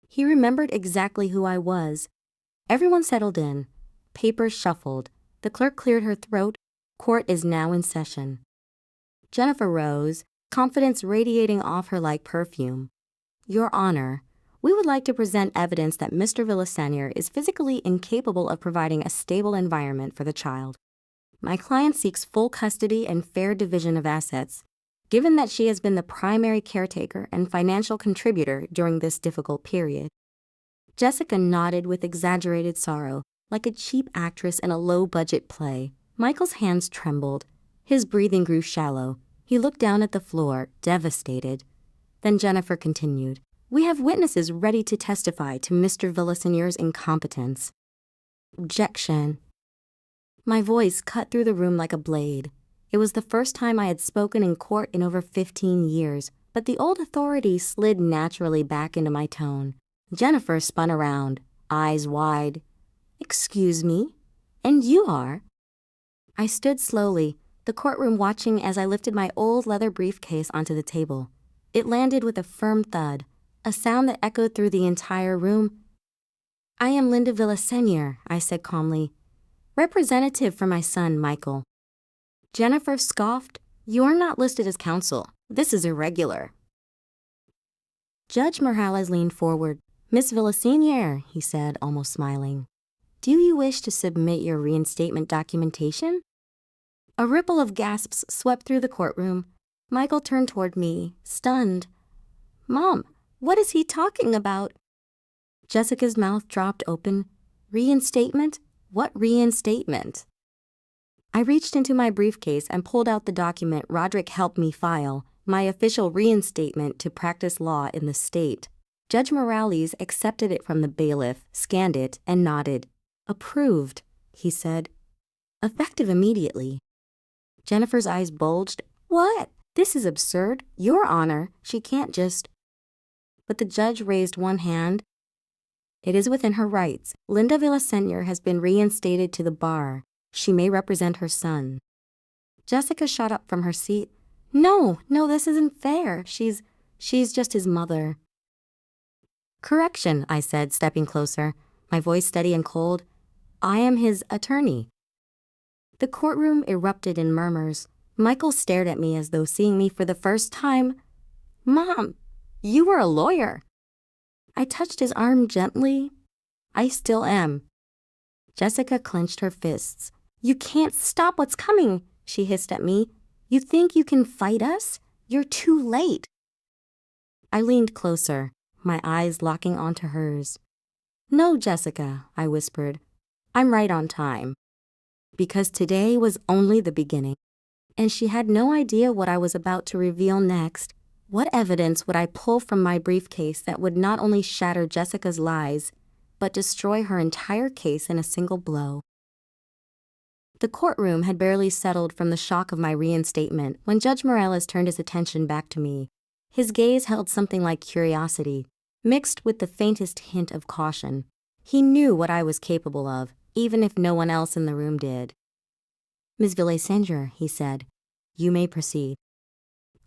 He remembered exactly who I was. Everyone settled in. Papers shuffled. The clerk cleared her throat. Court is now in session. Jennifer rose, confidence radiating off her like perfume. "Your Honor, we would like to present evidence that Mr. Villasanier is physically incapable of providing a stable environment for the child. My client seeks full custody and fair division of assets, given that she has been the primary caretaker and financial contributor during this difficult period." Jessica nodded with exaggerated sorrow, like a cheap actress in a low-budget play. Michael's hands trembled. His breathing grew shallow. He looked down at the floor, devastated. Then Jennifer continued, "We have witnesses ready to testify to Mr. Villasanier's incompetence." Objection. My voice cut through the room like a blade. It was the first time I had spoken in court in over 15 years, but the old authority slid naturally back into my tone. Jennifer spun around, eyes wide. "Excuse me? And you are?" I stood slowly, the courtroom watching as I lifted my old leather briefcase onto the table. It landed with a firm thud, a sound that echoed through the entire room. "I am Linda Villasanier," I said calmly. "Representative for my son, Michael." Jennifer scoffed, You're not listed as counsel. This is irregular. Judge Morales leaned forward. Miss Villasenior, he said, almost smiling. Do you wish to submit your reinstatement documentation? A ripple of gasps swept through the courtroom. Michael turned toward me, stunned. Mom, what is he talking about? Jessica's mouth dropped open. Reinstatement? What reinstatement? I reached into my briefcase and pulled out the document Roderick helped me file, my official reinstatement to practice law in the state. Judge Morales accepted it from the bailiff, scanned it, and nodded. Approved, he said. Effective immediately. Jennifer's eyes bulged. What? This is absurd. Your Honor, she can't just... But the judge raised one hand. It is within her rights. Linda Villasenior has been reinstated to the bar. She may represent her son. Jessica shot up from her seat. No, this isn't fair. She's just his mother. Correction, I said, stepping closer, my voice steady and cold. I am his attorney. The courtroom erupted in murmurs. Michael stared at me as though seeing me for the first time. Mom, you were a lawyer. I touched his arm gently. I still am. Jessica clenched her fists. You can't stop what's coming, she hissed at me. You think you can fight us? You're too late. I leaned closer, my eyes locking onto hers. No, Jessica, I whispered. I'm right on time. Because today was only the beginning, and she had no idea what I was about to reveal next. What evidence would I pull from my briefcase that would not only shatter Jessica's lies, but destroy her entire case in a single blow? The courtroom had barely settled from the shock of my reinstatement when Judge Morales turned his attention back to me. His gaze held something like curiosity, mixed with the faintest hint of caution. He knew what I was capable of, even if no one else in the room did. Ms. Villasenior, he said, you may proceed.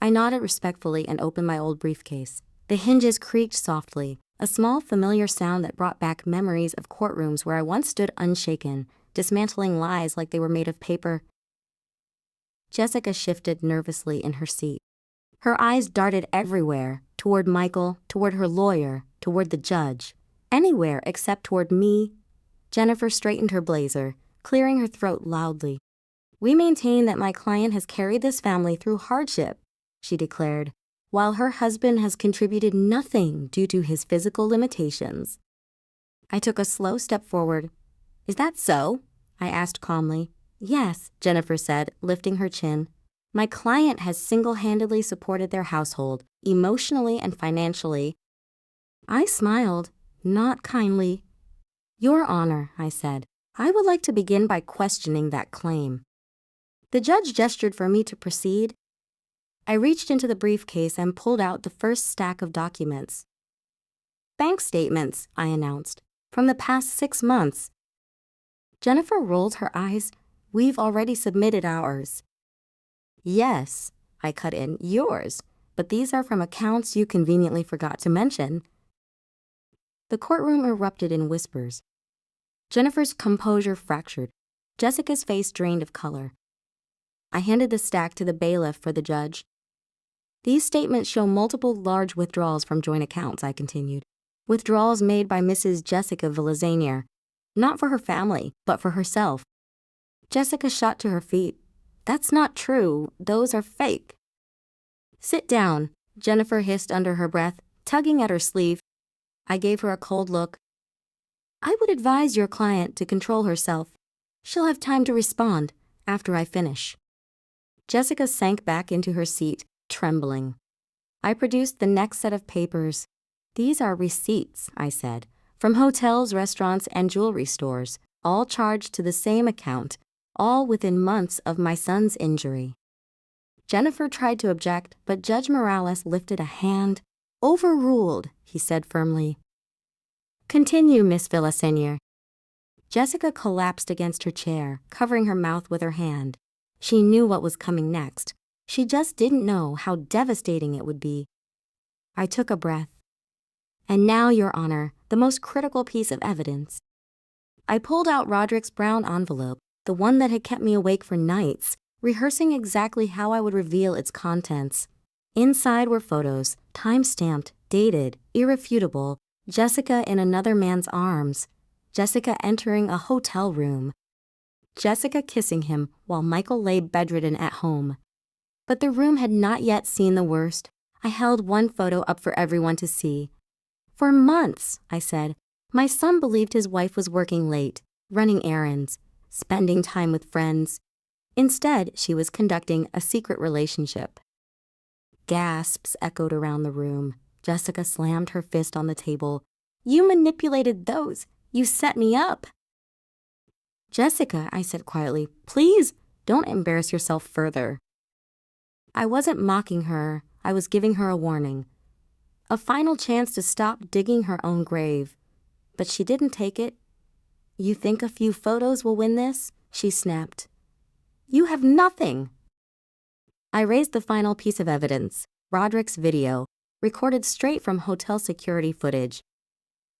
I nodded respectfully and opened my old briefcase. The hinges creaked softly, a small familiar sound that brought back memories of courtrooms where I once stood unshaken, dismantling lies like they were made of paper. Jessica shifted nervously in her seat. Her eyes darted everywhere, toward Michael, toward her lawyer, toward the judge, anywhere except toward me. Jennifer straightened her blazer, clearing her throat loudly. We maintain that my client has carried this family through hardship, she declared, while her husband has contributed nothing due to his physical limitations. I took a slow step forward. Is that so? I asked calmly. Yes, Jennifer said, lifting her chin. My client has single-handedly supported their household, emotionally and financially. I smiled, not kindly. Your Honor, I said, I would like to begin by questioning that claim. The judge gestured for me to proceed. I reached into the briefcase and pulled out the first stack of documents. Bank statements, I announced, from the past 6 months. Jennifer rolled her eyes. We've already submitted ours. Yes, I cut in, yours, but these are from accounts you conveniently forgot to mention. The courtroom erupted in whispers. Jennifer's composure fractured. Jessica's face drained of color. I handed the stack to the bailiff for the judge. These statements show multiple large withdrawals from joint accounts, I continued. Withdrawals made by Mrs. Jessica Villasenior, not for her family, but for herself. Jessica shot to her feet. That's not true. Those are fake. Sit down, Jennifer hissed under her breath, tugging at her sleeve. I gave her a cold look. I would advise your client to control herself. She'll have time to respond after I finish. Jessica sank back into her seat, trembling. I produced the next set of papers. These are receipts, I said, from hotels, restaurants, and jewelry stores, all charged to the same account, all within months of my son's injury. Jennifer tried to object, but Judge Morales lifted a hand. Overruled, he said firmly. Continue, Miss Villasenior. Jessica collapsed against her chair, covering her mouth with her hand. She knew what was coming next. She just didn't know how devastating it would be. I took a breath. And now, Your Honor, the most critical piece of evidence. I pulled out Roderick's brown envelope, the one that had kept me awake for nights, rehearsing exactly how I would reveal its contents. Inside were photos, time-stamped, dated, irrefutable, Jessica in another man's arms, Jessica entering a hotel room, Jessica kissing him while Michael lay bedridden at home. But the room had not yet seen the worst. I held one photo up for everyone to see. For months, I said, my son believed his wife was working late, running errands, spending time with friends. Instead, she was conducting a secret relationship. Gasps echoed around the room. Jessica slammed her fist on the table. You manipulated those. You set me up. Jessica, I said quietly, please don't embarrass yourself further. I wasn't mocking her. I was giving her a warning. A final chance to stop digging her own grave. But she didn't take it. You think a few photos will win this? She snapped. You have nothing. I raised the final piece of evidence, Roderick's video, recorded straight from hotel security footage.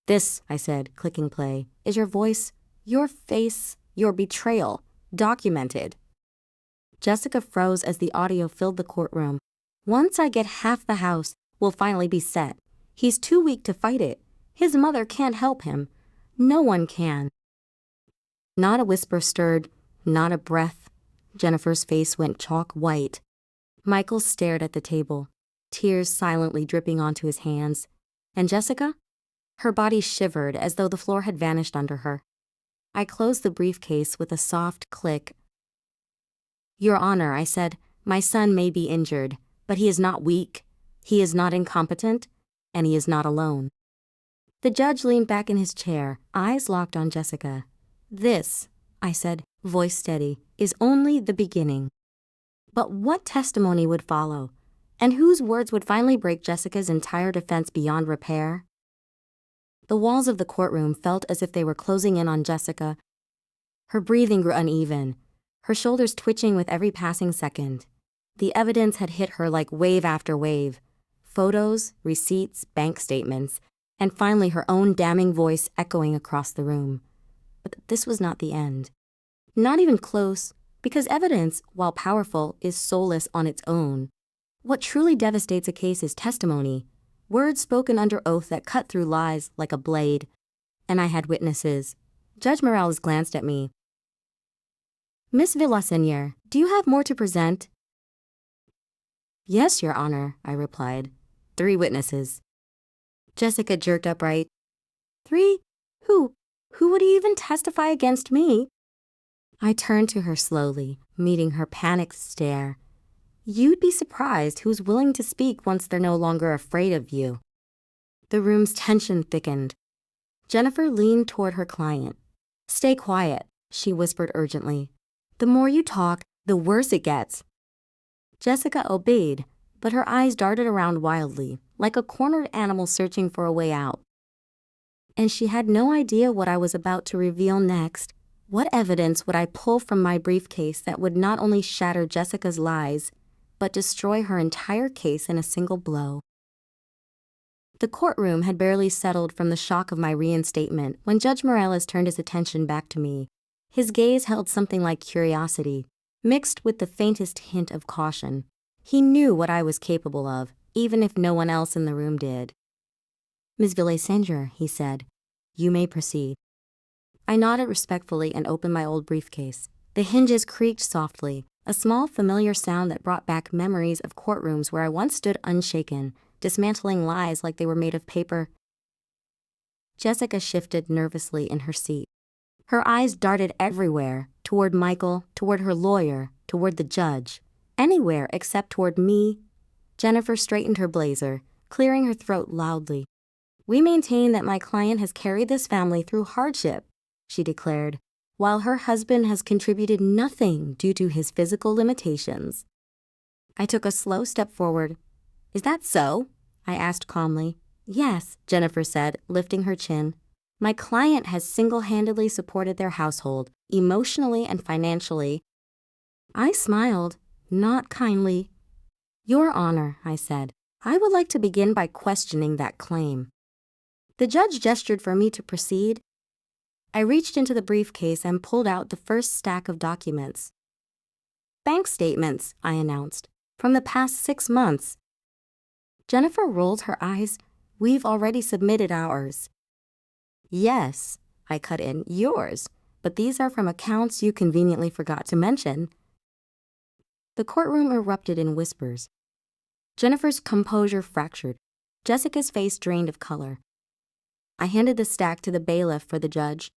This, I said, clicking play, is your voice, your face, your betrayal, documented. Jessica froze as the audio filled the courtroom. Once I get half the house, we'll finally be set. He's too weak to fight it. His mother can't help him. No one can. Not a whisper stirred, not a breath. Jennifer's face went chalk white. Michael stared at the table, tears silently dripping onto his hands. And Jessica? Her body shivered as though the floor had vanished under her. I closed the briefcase with a soft click. Your Honor, I said, my son may be injured, but he is not weak. He is not incompetent, and he is not alone. The judge leaned back in his chair, eyes locked on Jessica. This, I said, voice steady, is only the beginning. But what testimony would follow? And whose words would finally break Jessica's entire defense beyond repair? The walls of the courtroom felt as if they were closing in on Jessica. Her breathing grew uneven, her shoulders twitching with every passing second. The evidence had hit her like wave after wave. Photos, receipts, bank statements, and finally her own damning voice echoing across the room. But this was not the end. Not even close, because evidence, while powerful, is soulless on its own. What truly devastates a case is testimony, words spoken under oath that cut through lies like a blade. And I had witnesses. Judge Morales glanced at me. Miss Villaseñor, do you have more to present? Yes, Your Honor, I replied. 3 witnesses. Jessica jerked upright. 3? Who? Who would even testify against me? I turned to her slowly, meeting her panicked stare. You'd be surprised who's willing to speak once they're no longer afraid of you. The room's tension thickened. Jennifer leaned toward her client. Stay quiet, she whispered urgently. The more you talk, the worse it gets. Jessica obeyed, but her eyes darted around wildly, like a cornered animal searching for a way out. And she had no idea what I was about to reveal next. What evidence would I pull from my briefcase that would not only shatter Jessica's lies, but destroy her entire case in a single blow? The courtroom had barely settled from the shock of my reinstatement when Judge Morales turned his attention back to me. His gaze held something like curiosity, mixed with the faintest hint of caution. He knew what I was capable of, even if no one else in the room did. Ms. Villaseñor, he said, you may proceed. I nodded respectfully and opened my old briefcase. The hinges creaked softly, a small familiar sound that brought back memories of courtrooms where I once stood unshaken, dismantling lies like they were made of paper. Jessica shifted nervously in her seat. Her eyes darted everywhere, toward Michael, toward her lawyer, toward the judge. Anywhere except toward me. Jennifer straightened her blazer, clearing her throat loudly. We maintain that my client has carried this family through hardship, she declared, while her husband has contributed nothing due to his physical limitations. I took a slow step forward. Is that so? I asked calmly. Yes, Jennifer said, lifting her chin. My client has single-handedly supported their household, emotionally and financially. I smiled, not kindly. Your Honor, I said, I would like to begin by questioning that claim. The judge gestured for me to proceed. I reached into the briefcase and pulled out the first stack of documents. Bank statements, I announced, from the past 6 months. Jennifer rolled her eyes. We've already submitted ours. Yes, I cut in, yours, but these are from accounts you conveniently forgot to mention. The courtroom erupted in whispers. Jennifer's composure fractured. Jessica's face drained of color. I handed the stack to the bailiff for the judge.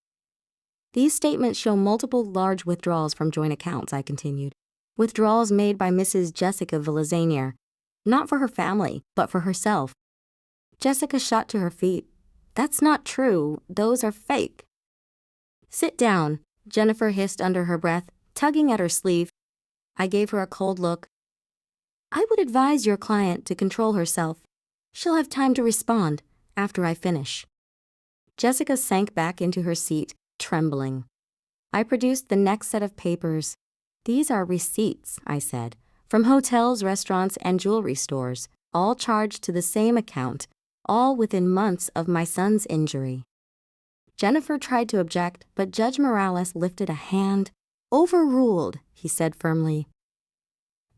These statements show multiple large withdrawals from joint accounts, I continued. Withdrawals made by Mrs. Jessica Villazanier, not for her family, but for herself. Jessica shot to her feet. That's not true. Those are fake. Sit down, Jennifer hissed under her breath, tugging at her sleeve. I gave her a cold look. I would advise your client to control herself. She'll have time to respond after I finish. Jessica sank back into her seat, trembling. I produced the next set of papers. These are receipts, I said, from hotels, restaurants, and jewelry stores, all charged to the same account, all within months of my son's injury. Jennifer tried to object, but Judge Morales lifted a hand. Overruled, he said firmly.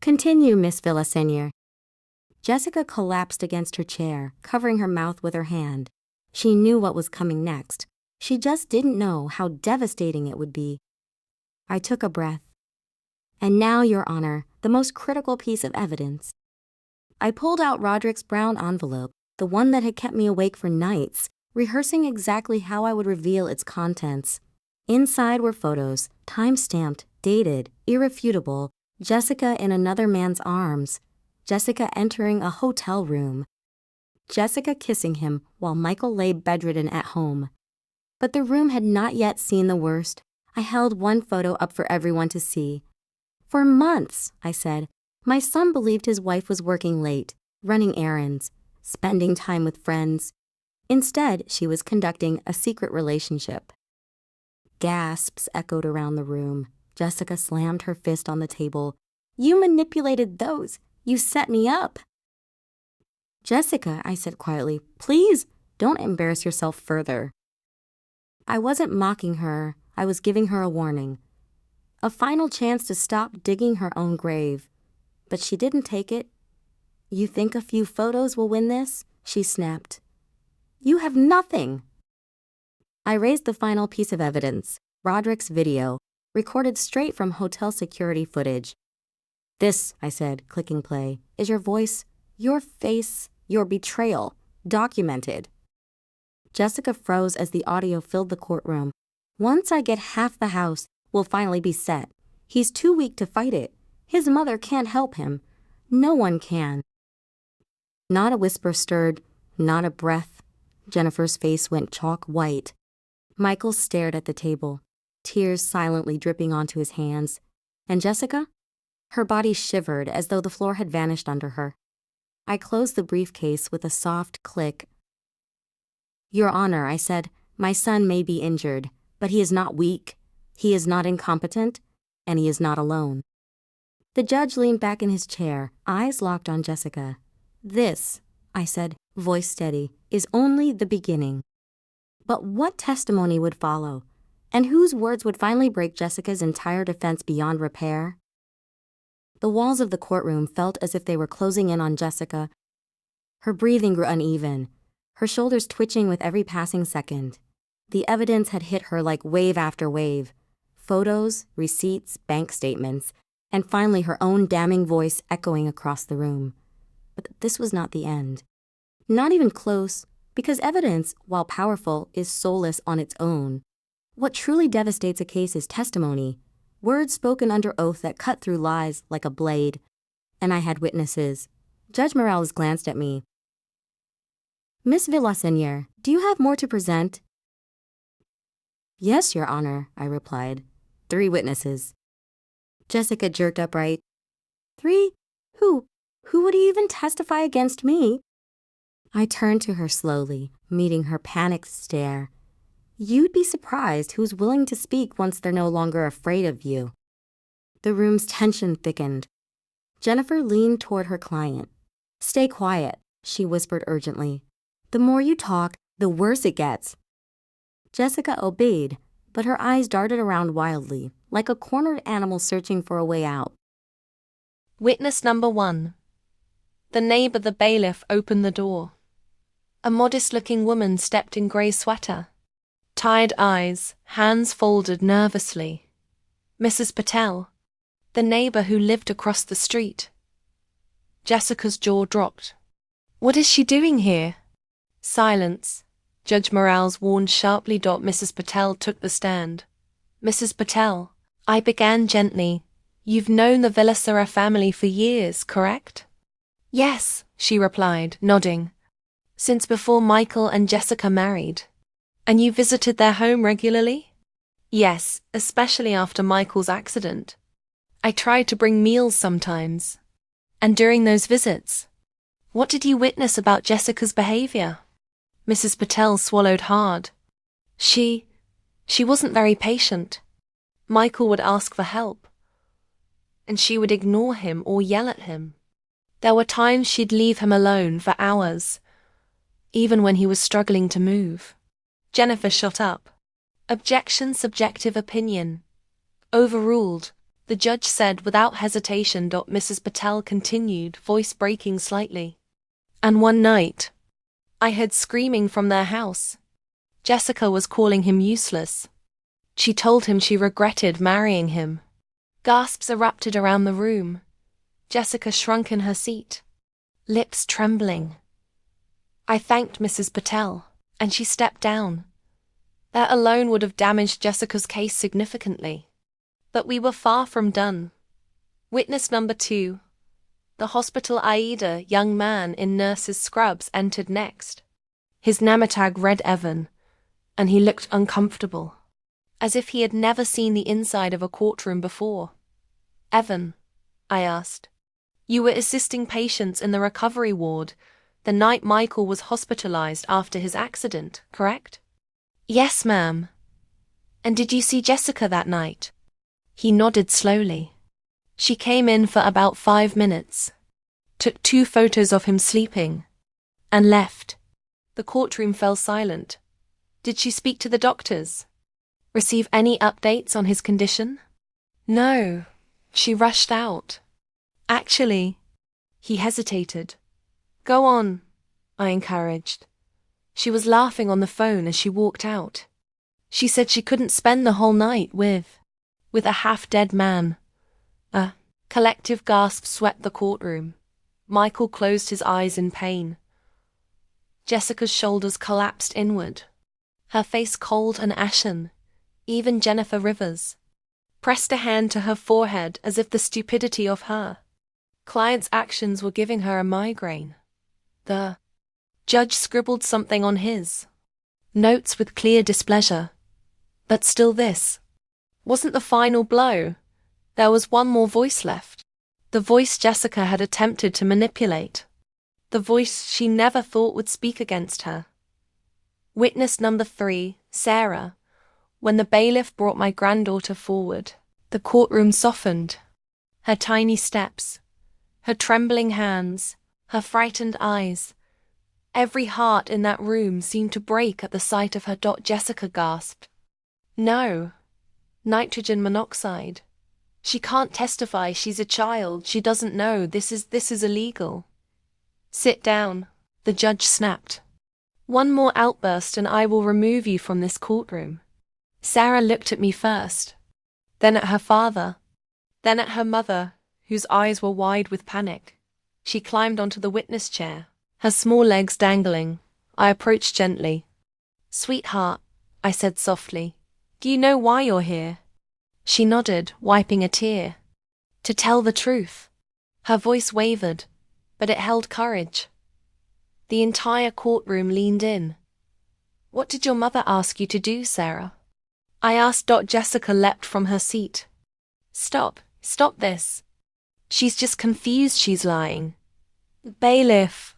Continue, Miss Villazanier. Jessica collapsed against her chair, covering her mouth with her hand. She knew what was coming next. She just didn't know how devastating it would be. I took a breath. And now, Your Honor, the most critical piece of evidence. I pulled out Roderick's brown envelope, the one that had kept me awake for nights, rehearsing exactly how I would reveal its contents. Inside were photos, time-stamped, dated, irrefutable, Jessica in another man's arms, Jessica entering a hotel room, Jessica kissing him while Michael lay bedridden at home. But the room had not yet seen the worst. I held one photo up for everyone to see. For months, I said, my son believed his wife was working late, running errands, spending time with friends. Instead, she was conducting a secret relationship. Gasps echoed around the room. Jessica slammed her fist on the table. You manipulated those. You set me up. Jessica, I said quietly, please don't embarrass yourself further. I wasn't mocking her. I was giving her a warning. A final chance to stop digging her own grave. But she didn't take it. You think a few photos will win this? She snapped. You have nothing. I raised the final piece of evidence, Roderick's video, recorded straight from hotel security footage. This, I said, clicking play, is your voice, your face, your betrayal, documented. Jessica froze as the audio filled the courtroom. Once I get half the house, we'll finally be set. He's too weak to fight it. His mother can't help him. No one can. Not a whisper stirred, not a breath. Jennifer's face went chalk white. Michael stared at the table, tears silently dripping onto his hands. And Jessica? Her body shivered as though the floor had vanished under her. I closed the briefcase with a soft click. Your Honor, I said, my son may be injured, but he is not weak. He is not incompetent, and he is not alone. The judge leaned back in his chair, eyes locked on Jessica. This, I said, voice steady, is only the beginning. But what testimony would follow? And whose words would finally break Jessica's entire defense beyond repair? The walls of the courtroom felt as if they were closing in on Jessica. Her breathing grew uneven, her shoulders twitching with every passing second. The evidence had hit her like wave after wave. Photos, receipts, bank statements, and finally her own damning voice echoing across the room. But this was not the end. Not even close, because evidence, while powerful, is soulless on its own. What truly devastates a case is testimony, words spoken under oath that cut through lies like a blade. And I had witnesses. Judge Morales glanced at me. Miss Villazanier, do you have more to present? Yes, Your Honor, I replied. 3 witnesses. Jessica jerked upright. 3? Who? Who would even testify against me? I turned to her slowly, meeting her panicked stare. You'd be surprised who's willing to speak once they're no longer afraid of you. The room's tension thickened. Jennifer leaned toward her client. Stay quiet, she whispered urgently. The more you talk, the worse it gets. Jessica obeyed, but her eyes darted around wildly, like a cornered animal searching for a way out. Witness number 1. The neighbor, the bailiff, opened the door. A modest-looking woman stepped in grey sweater. Tired eyes, hands folded nervously. Mrs. Patel, the neighbor who lived across the street. Jessica's jaw dropped. What is she doing here? Silence. Judge Morales warned sharply. Mrs. Patel took the stand. Mrs. Patel, I began gently. You've known the Villasera family for years, correct? Yes, she replied, nodding. Since before Michael and Jessica married. And you visited their home regularly? Yes, especially after Michael's accident. I tried to bring meals sometimes. And during those visits, what did you witness about Jessica's behavior? Mrs. Patel swallowed hard. She wasn't very patient. Michael would ask for help, and she would ignore him or yell at him. There were times she'd leave him alone for hours, even when he was struggling to move. Jennifer shot up. Objection, subjective opinion. Overruled, the judge said without hesitation. Mrs. Patel continued, voice breaking slightly. And one night, I heard screaming from their house. Jessica was calling him useless. She told him she regretted marrying him. Gasps erupted around the room. Jessica shrunk in her seat, lips trembling. I thanked Mrs. Patel, and she stepped down. That alone would have damaged Jessica's case significantly. But we were far from done. Witness number 2. The hospital Aida young man in nurse's scrubs entered next. His namatag read Evan, and he looked uncomfortable, as if he had never seen the inside of a courtroom before. Evan, I asked, you were assisting patients in the recovery ward the night Michael was hospitalized after his accident, correct? Yes, ma'am. And did you see Jessica that night? He nodded slowly. She came in for about 5 minutes, took 2 photos of him sleeping, and left. The courtroom fell silent. Did she speak to the doctors? Receive any updates on his condition? No. She rushed out. Actually, he hesitated. Go on, I encouraged. She was laughing on the phone as she walked out. She said she couldn't spend the whole night with a half-dead man. A collective gasp swept the courtroom. Michael closed his eyes in pain. Jessica's shoulders collapsed inward, her face cold and ashen. Even Jennifer Rivers pressed a hand to her forehead as if the stupidity of her client's actions were giving her a migraine. The judge scribbled something on his notes with clear displeasure. But still, this wasn't the final blow. There was one more voice left. The voice Jessica had attempted to manipulate. The voice she never thought would speak against her. Witness number 3, Sarah. When the bailiff brought my granddaughter forward, the courtroom softened. Her tiny steps, her trembling hands, her frightened eyes. Every heart in that room seemed to break at the sight of her. Jessica gasped. No. Nitrogen monoxide. She can't testify. She's a child. She doesn't know. This is illegal. Sit down, the judge snapped. One more outburst and I will remove you from this courtroom. Sarah looked at me first, then at her father, then at her mother, whose eyes were wide with panic. She climbed onto the witness chair, her small legs dangling. I approached gently. Sweetheart, I said softly, do you know why you're here? She nodded, wiping a tear. To tell the truth. Her voice wavered, but it held courage. The entire courtroom leaned in. What did your mother ask you to do, Sarah? I asked. Jessica leapt from her seat. Stop this. She's just confused. She's lying. Bailiff.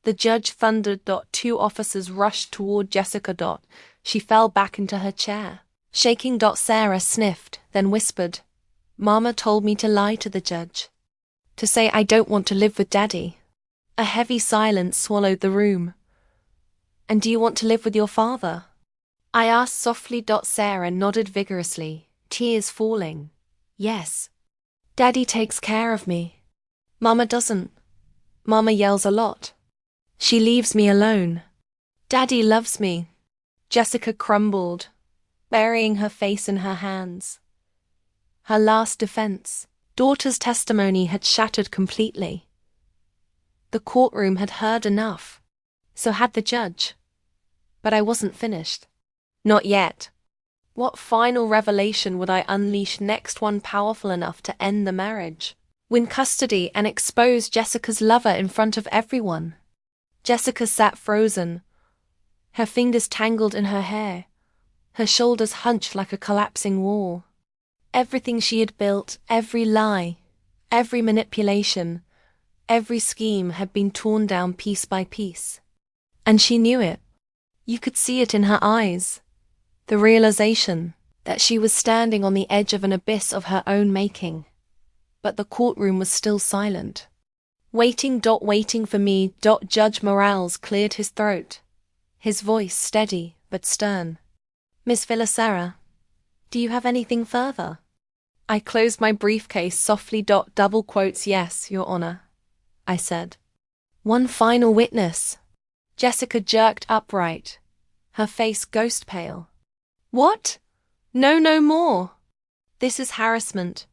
The judge thundered. 2 officers rushed toward Jessica. She fell back into her chair, shaking. Sarah sniffed, then whispered, Mama told me to lie to the judge. To say I don't want to live with Daddy. A heavy silence swallowed the room. And do you want to live with your father? I asked softly. Sarah nodded vigorously, tears falling. Yes. Daddy takes care of me. Mama doesn't. Mama yells a lot. She leaves me alone. Daddy loves me. Jessica crumbled, burying her face in her hands. Her last defense, daughter's testimony, had shattered completely. The courtroom had heard enough. So had the judge. But I wasn't finished. Not yet. What final revelation would I unleash next, one powerful enough to end the marriage, win custody, and expose Jessica's lover in front of everyone? Jessica sat frozen, her fingers tangled in her hair, her shoulders hunched like a collapsing wall. Everything she had built, every lie, every manipulation, every scheme had been torn down piece by piece. And she knew it. You could see it in her eyes. The realization that she was standing on the edge of an abyss of her own making. But the courtroom was still silent. Waiting for me. Judge Morales cleared his throat, his voice steady but stern. Miss Villasera, do you have anything further? I closed my briefcase softly. Double quotes, yes, Your Honor, I said. One final witness. Jessica jerked upright, her face ghost pale. What? No, no more. This is harassment.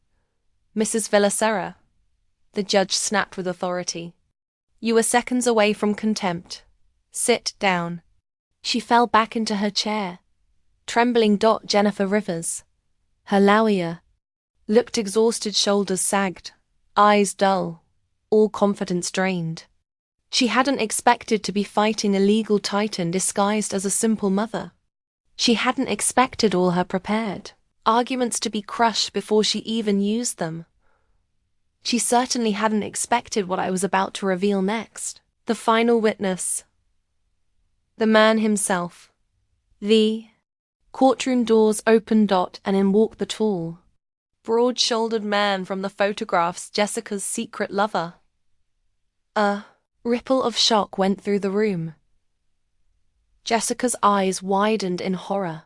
Mrs. Villasera, the judge snapped with authority. You are seconds away from contempt. Sit down. She fell back into her chair, trembling. Jennifer Rivers, her lawyer, looked exhausted, shoulders sagged, eyes dull, all confidence drained. She hadn't expected to be fighting a legal titan disguised as a simple mother. She hadn't expected all her prepared arguments to be crushed before she even used them. She certainly hadn't expected what I was about to reveal next. The final witness. The man himself. The courtroom doors opened. And in walked the tall, broad-shouldered man from the photographs, Jessica's secret lover. A ripple of shock went through the room. Jessica's eyes widened in horror.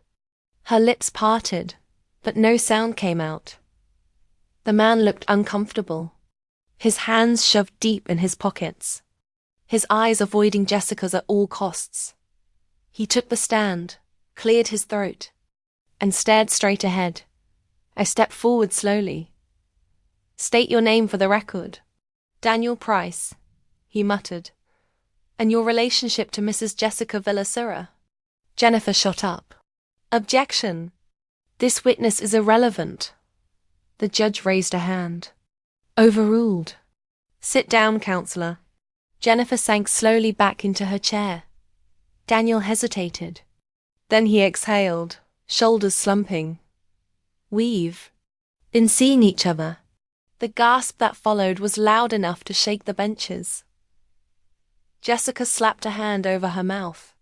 Her lips parted, but no sound came out. The man looked uncomfortable, his hands shoved deep in his pockets, his eyes avoiding Jessica's at all costs. He took the stand, cleared his throat, and stared straight ahead. I stepped forward slowly. State your name for the record. Daniel Price, he muttered. And your relationship to Mrs. Jessica Villasera? Jennifer shot up. Objection. This witness is irrelevant. The judge raised a hand. Overruled. Sit down, counselor. Jennifer sank slowly back into her chair. Daniel hesitated. Then he exhaled, shoulders slumping. We've been seeing each other. The gasp that followed was loud enough to shake the benches. Jessica slapped a hand over her mouth.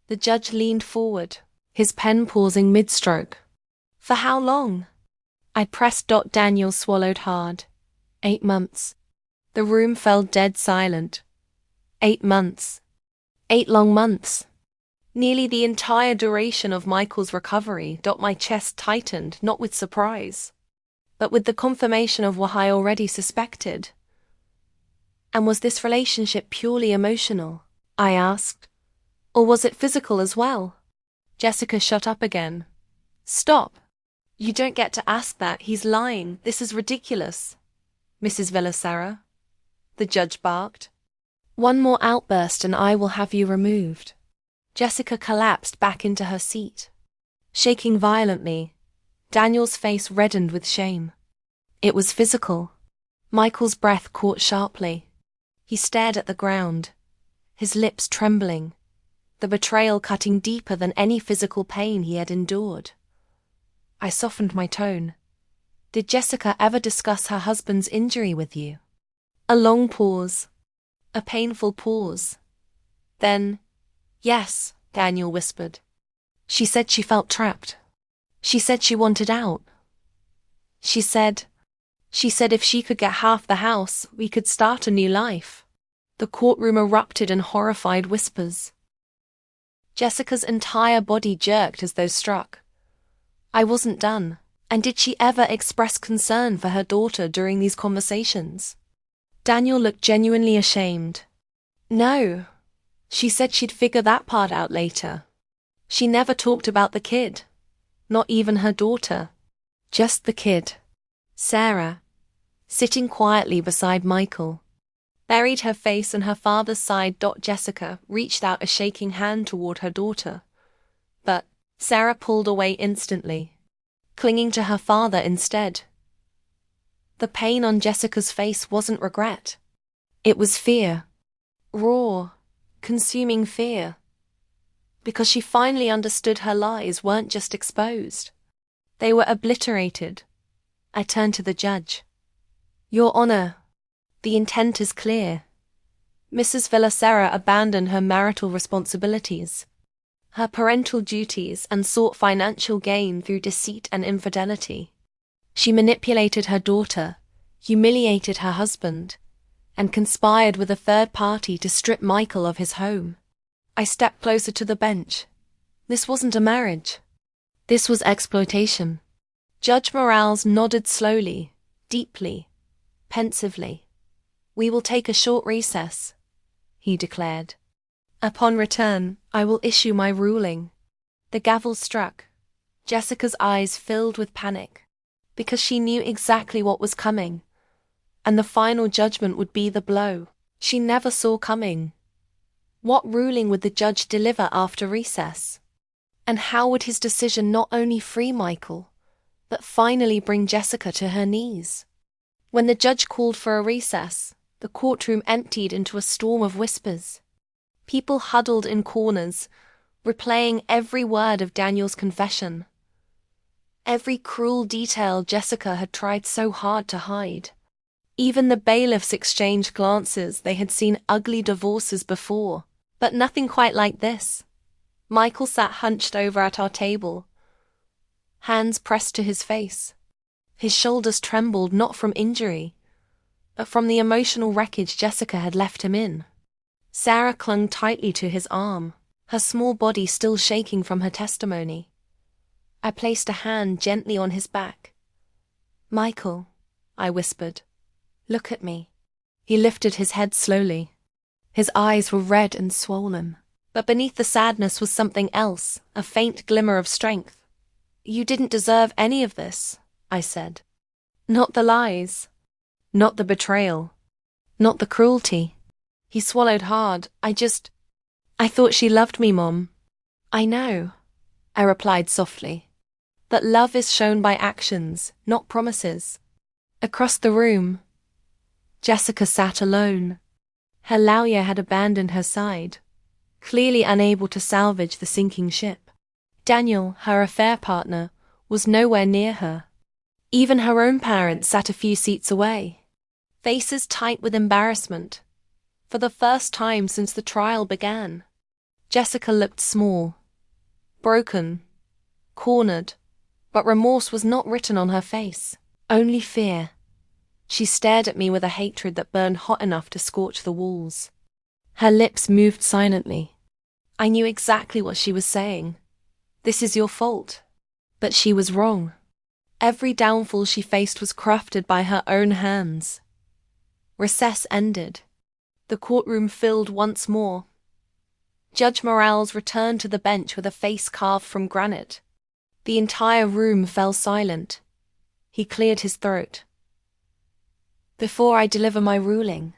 The judge leaned forward, his pen pausing mid-stroke. For how long? I pressed. Daniel swallowed hard. 8 months. The room fell dead silent. 8 months. 8 long months. Nearly the entire duration of Michael's recovery. My chest tightened, not with surprise, but with the confirmation of what I already suspected. And was this relationship purely emotional? I asked. Or was it physical as well? Jessica shut up again. Stop. You don't get to ask that. He's lying. This is ridiculous. Mrs. Villasera, the judge barked. One more outburst and I will have you removed. Jessica collapsed back into her seat, shaking violently. Daniel's face reddened with shame. It was physical. Michael's breath caught sharply. He stared at the ground, his lips trembling, the betrayal cutting deeper than any physical pain he had endured. I softened my tone. Did Jessica ever discuss her husband's injury with you? A long pause. A painful pause. Then, yes, Daniel whispered. She said she felt trapped. She said she wanted out. She said if she could get half the house, we could start a new life. The courtroom erupted in horrified whispers. Jessica's entire body jerked as though struck. I wasn't done. And did she ever express concern for her daughter during these conversations? Daniel looked genuinely ashamed. No. She said she'd figure that part out later. She never talked about the kid. Not even her daughter. Just the kid. Sarah, sitting quietly beside Michael, buried her face in her father's side. Jessica reached out a shaking hand toward her daughter. But Sarah pulled away instantly, clinging to her father instead. The pain on Jessica's face wasn't regret. It was fear. Raw, consuming fear. Because she finally understood her lies weren't just exposed. They were obliterated. I turned to the judge. Your Honor, the intent is clear. Mrs. Villasera abandoned her marital responsibilities, her parental duties, and sought financial gain through deceit and infidelity. She manipulated her daughter, humiliated her husband, and conspired with a third party to strip Michael of his home. I stepped closer to the bench. This wasn't a marriage. This was exploitation. Judge Morales nodded slowly, deeply, pensively. We will take a short recess, he declared. Upon return, I will issue my ruling. The gavel struck. Jessica's eyes filled with panic, because she knew exactly what was coming, and the final judgment would be the blow she never saw coming. What ruling would the judge deliver after recess? And how would his decision not only free Michael, but finally bring Jessica to her knees? When the judge called for a recess, the courtroom emptied into a storm of whispers. People huddled in corners, replaying every word of Daniel's confession. Every cruel detail Jessica had tried so hard to hide. Even the bailiffs exchanged glances. They had seen ugly divorces before, but nothing quite like this. Michael sat hunched over at our table, hands pressed to his face. His shoulders trembled not from injury, but from the emotional wreckage Jessica had left him in. Sarah clung tightly to his arm, her small body still shaking from her testimony. I placed a hand gently on his back. Michael, I whispered, look at me. He lifted his head slowly. His eyes were red and swollen, but beneath the sadness was something else, a faint glimmer of strength. You didn't deserve any of this, I said. Not the lies. Not the betrayal. Not the cruelty. He swallowed hard. I thought she loved me, Mom. I know, I replied softly. That love is shown by actions, not promises. Across the room, Jessica sat alone. Her lawyer had abandoned her side, clearly unable to salvage the sinking ship. Daniel, her affair partner, was nowhere near her. Even her own parents sat a few seats away, faces tight with embarrassment. For the first time since the trial began, Jessica looked small, broken, cornered, but remorse was not written on her face, only fear. She stared at me with a hatred that burned hot enough to scorch the walls. Her lips moved silently. I knew exactly what she was saying. This is your fault. But she was wrong. Every downfall she faced was crafted by her own hands. Recess ended. The courtroom filled once more. Judge Morales returned to the bench with a face carved from granite. The entire room fell silent. He cleared his throat. Before I deliver my ruling,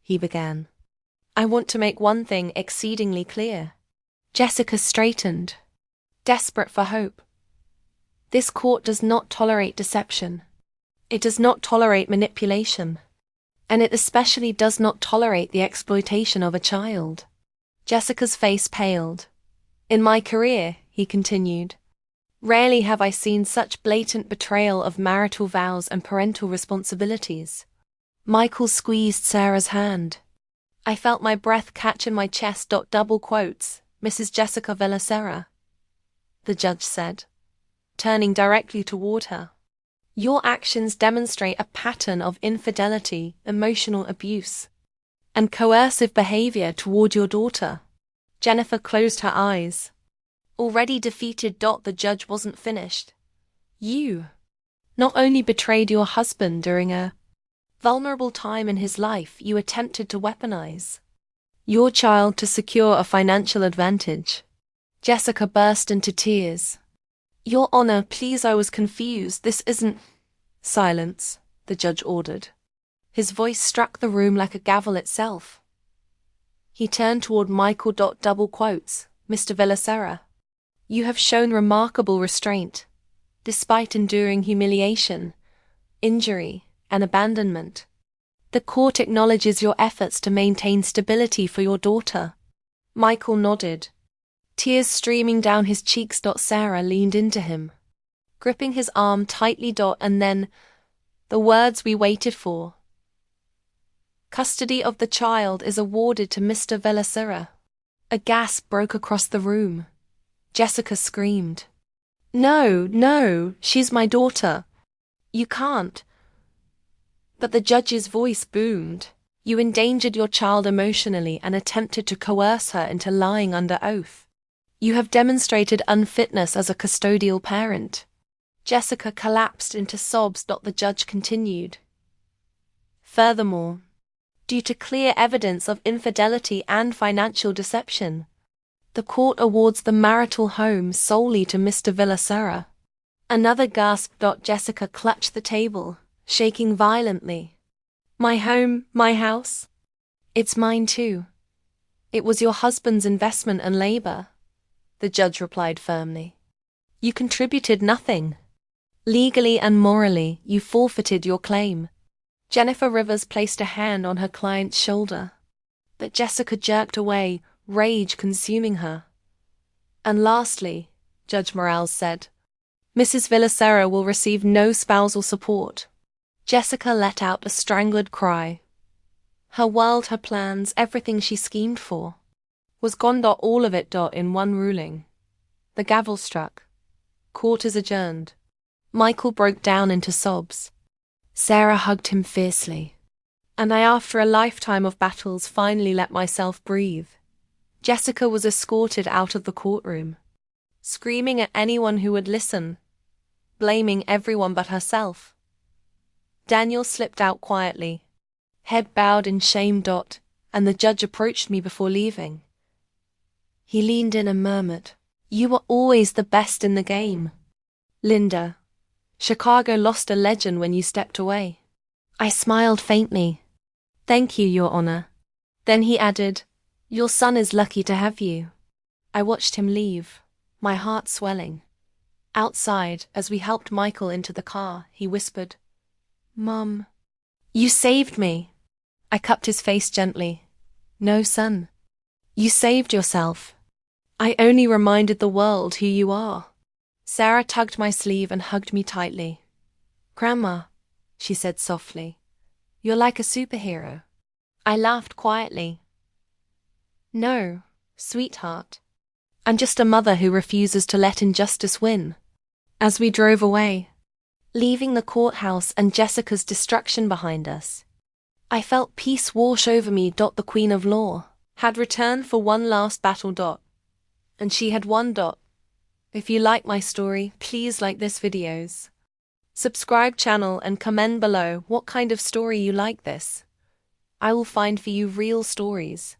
he began, I want to make one thing exceedingly clear. Jessica straightened, desperate for hope. This court does not tolerate deception. It does not tolerate manipulation. And it especially does not tolerate the exploitation of a child. Jessica's face paled. In my career, he continued, rarely have I seen such blatant betrayal of marital vows and parental responsibilities. Michael squeezed Sarah's hand. I felt my breath catch in my chest. Double quotes, Mrs. Jessica Villasera, the judge said, turning directly toward her. Your actions demonstrate a pattern of infidelity, emotional abuse, and coercive behavior toward your daughter. Jennifer closed her eyes. Already defeated. The judge wasn't finished. You not only betrayed your husband during a vulnerable time in his life you attempted to weaponize your child to secure a financial advantage. Jessica burst into tears. Your Honor, please, I was confused. This isn't— Silence, the judge ordered. His voice struck the room like a gavel itself. He turned toward Michael. Double quotes, Mr. Villasera. You have shown remarkable restraint, despite enduring humiliation, injury, and abandonment. The court acknowledges your efforts to maintain stability for your daughter. Michael nodded, tears streaming down his cheeks. Sarah leaned into him, gripping his arm tightly. And then, the words we waited for. Custody of the child is awarded to Mr. Villasera. A gasp broke across the room. Jessica screamed. No, no, she's my daughter. You can't. But the judge's voice boomed. You endangered your child emotionally and attempted to coerce her into lying under oath. You have demonstrated unfitness as a custodial parent. Jessica collapsed into sobs. The judge continued. Furthermore, due to clear evidence of infidelity and financial deception, the court awards the marital home solely to Mr. Villasera. Another gasp. Jessica clutched the table, shaking violently. My home, my house? It's mine too. It was your husband's investment and labor, the judge replied firmly. You contributed nothing. Legally and morally, you forfeited your claim. Jennifer Rivers placed a hand on her client's shoulder, but Jessica jerked away, rage consuming her. And lastly, Judge Morales said, Mrs. Villasera will receive no spousal support. Jessica let out a strangled cry. Her world, her plans, everything she schemed for, was gone. All of it. In one ruling. The gavel struck. Court is adjourned. Michael broke down into sobs. Sarah hugged him fiercely. And I, after a lifetime of battles, finally let myself breathe. Jessica was escorted out of the courtroom, screaming at anyone who would listen, blaming everyone but herself. Daniel slipped out quietly, head bowed in shame. And the judge approached me before leaving. He leaned in and murmured, You were always the best in the game. Linda, Chicago lost a legend when you stepped away. I smiled faintly. Thank you, Your Honor. Then he added, Your son is lucky to have you. I watched him leave, my heart swelling. Outside, as we helped Michael into the car, he whispered, Mom, you saved me. I cupped his face gently. No, son. You saved yourself. I only reminded the world who you are. Sarah tugged my sleeve and hugged me tightly. Grandma, she said softly, you're like a superhero. I laughed quietly. No, sweetheart. I'm just a mother who refuses to let injustice win. As we drove away, leaving the courthouse and Jessica's destruction behind us, I felt peace wash over me. The Queen of Law had returned for one last battle. And she had won. If you like my story, please like this videos. Subscribe channel and comment below what kind of story you like this. I will find for you real stories.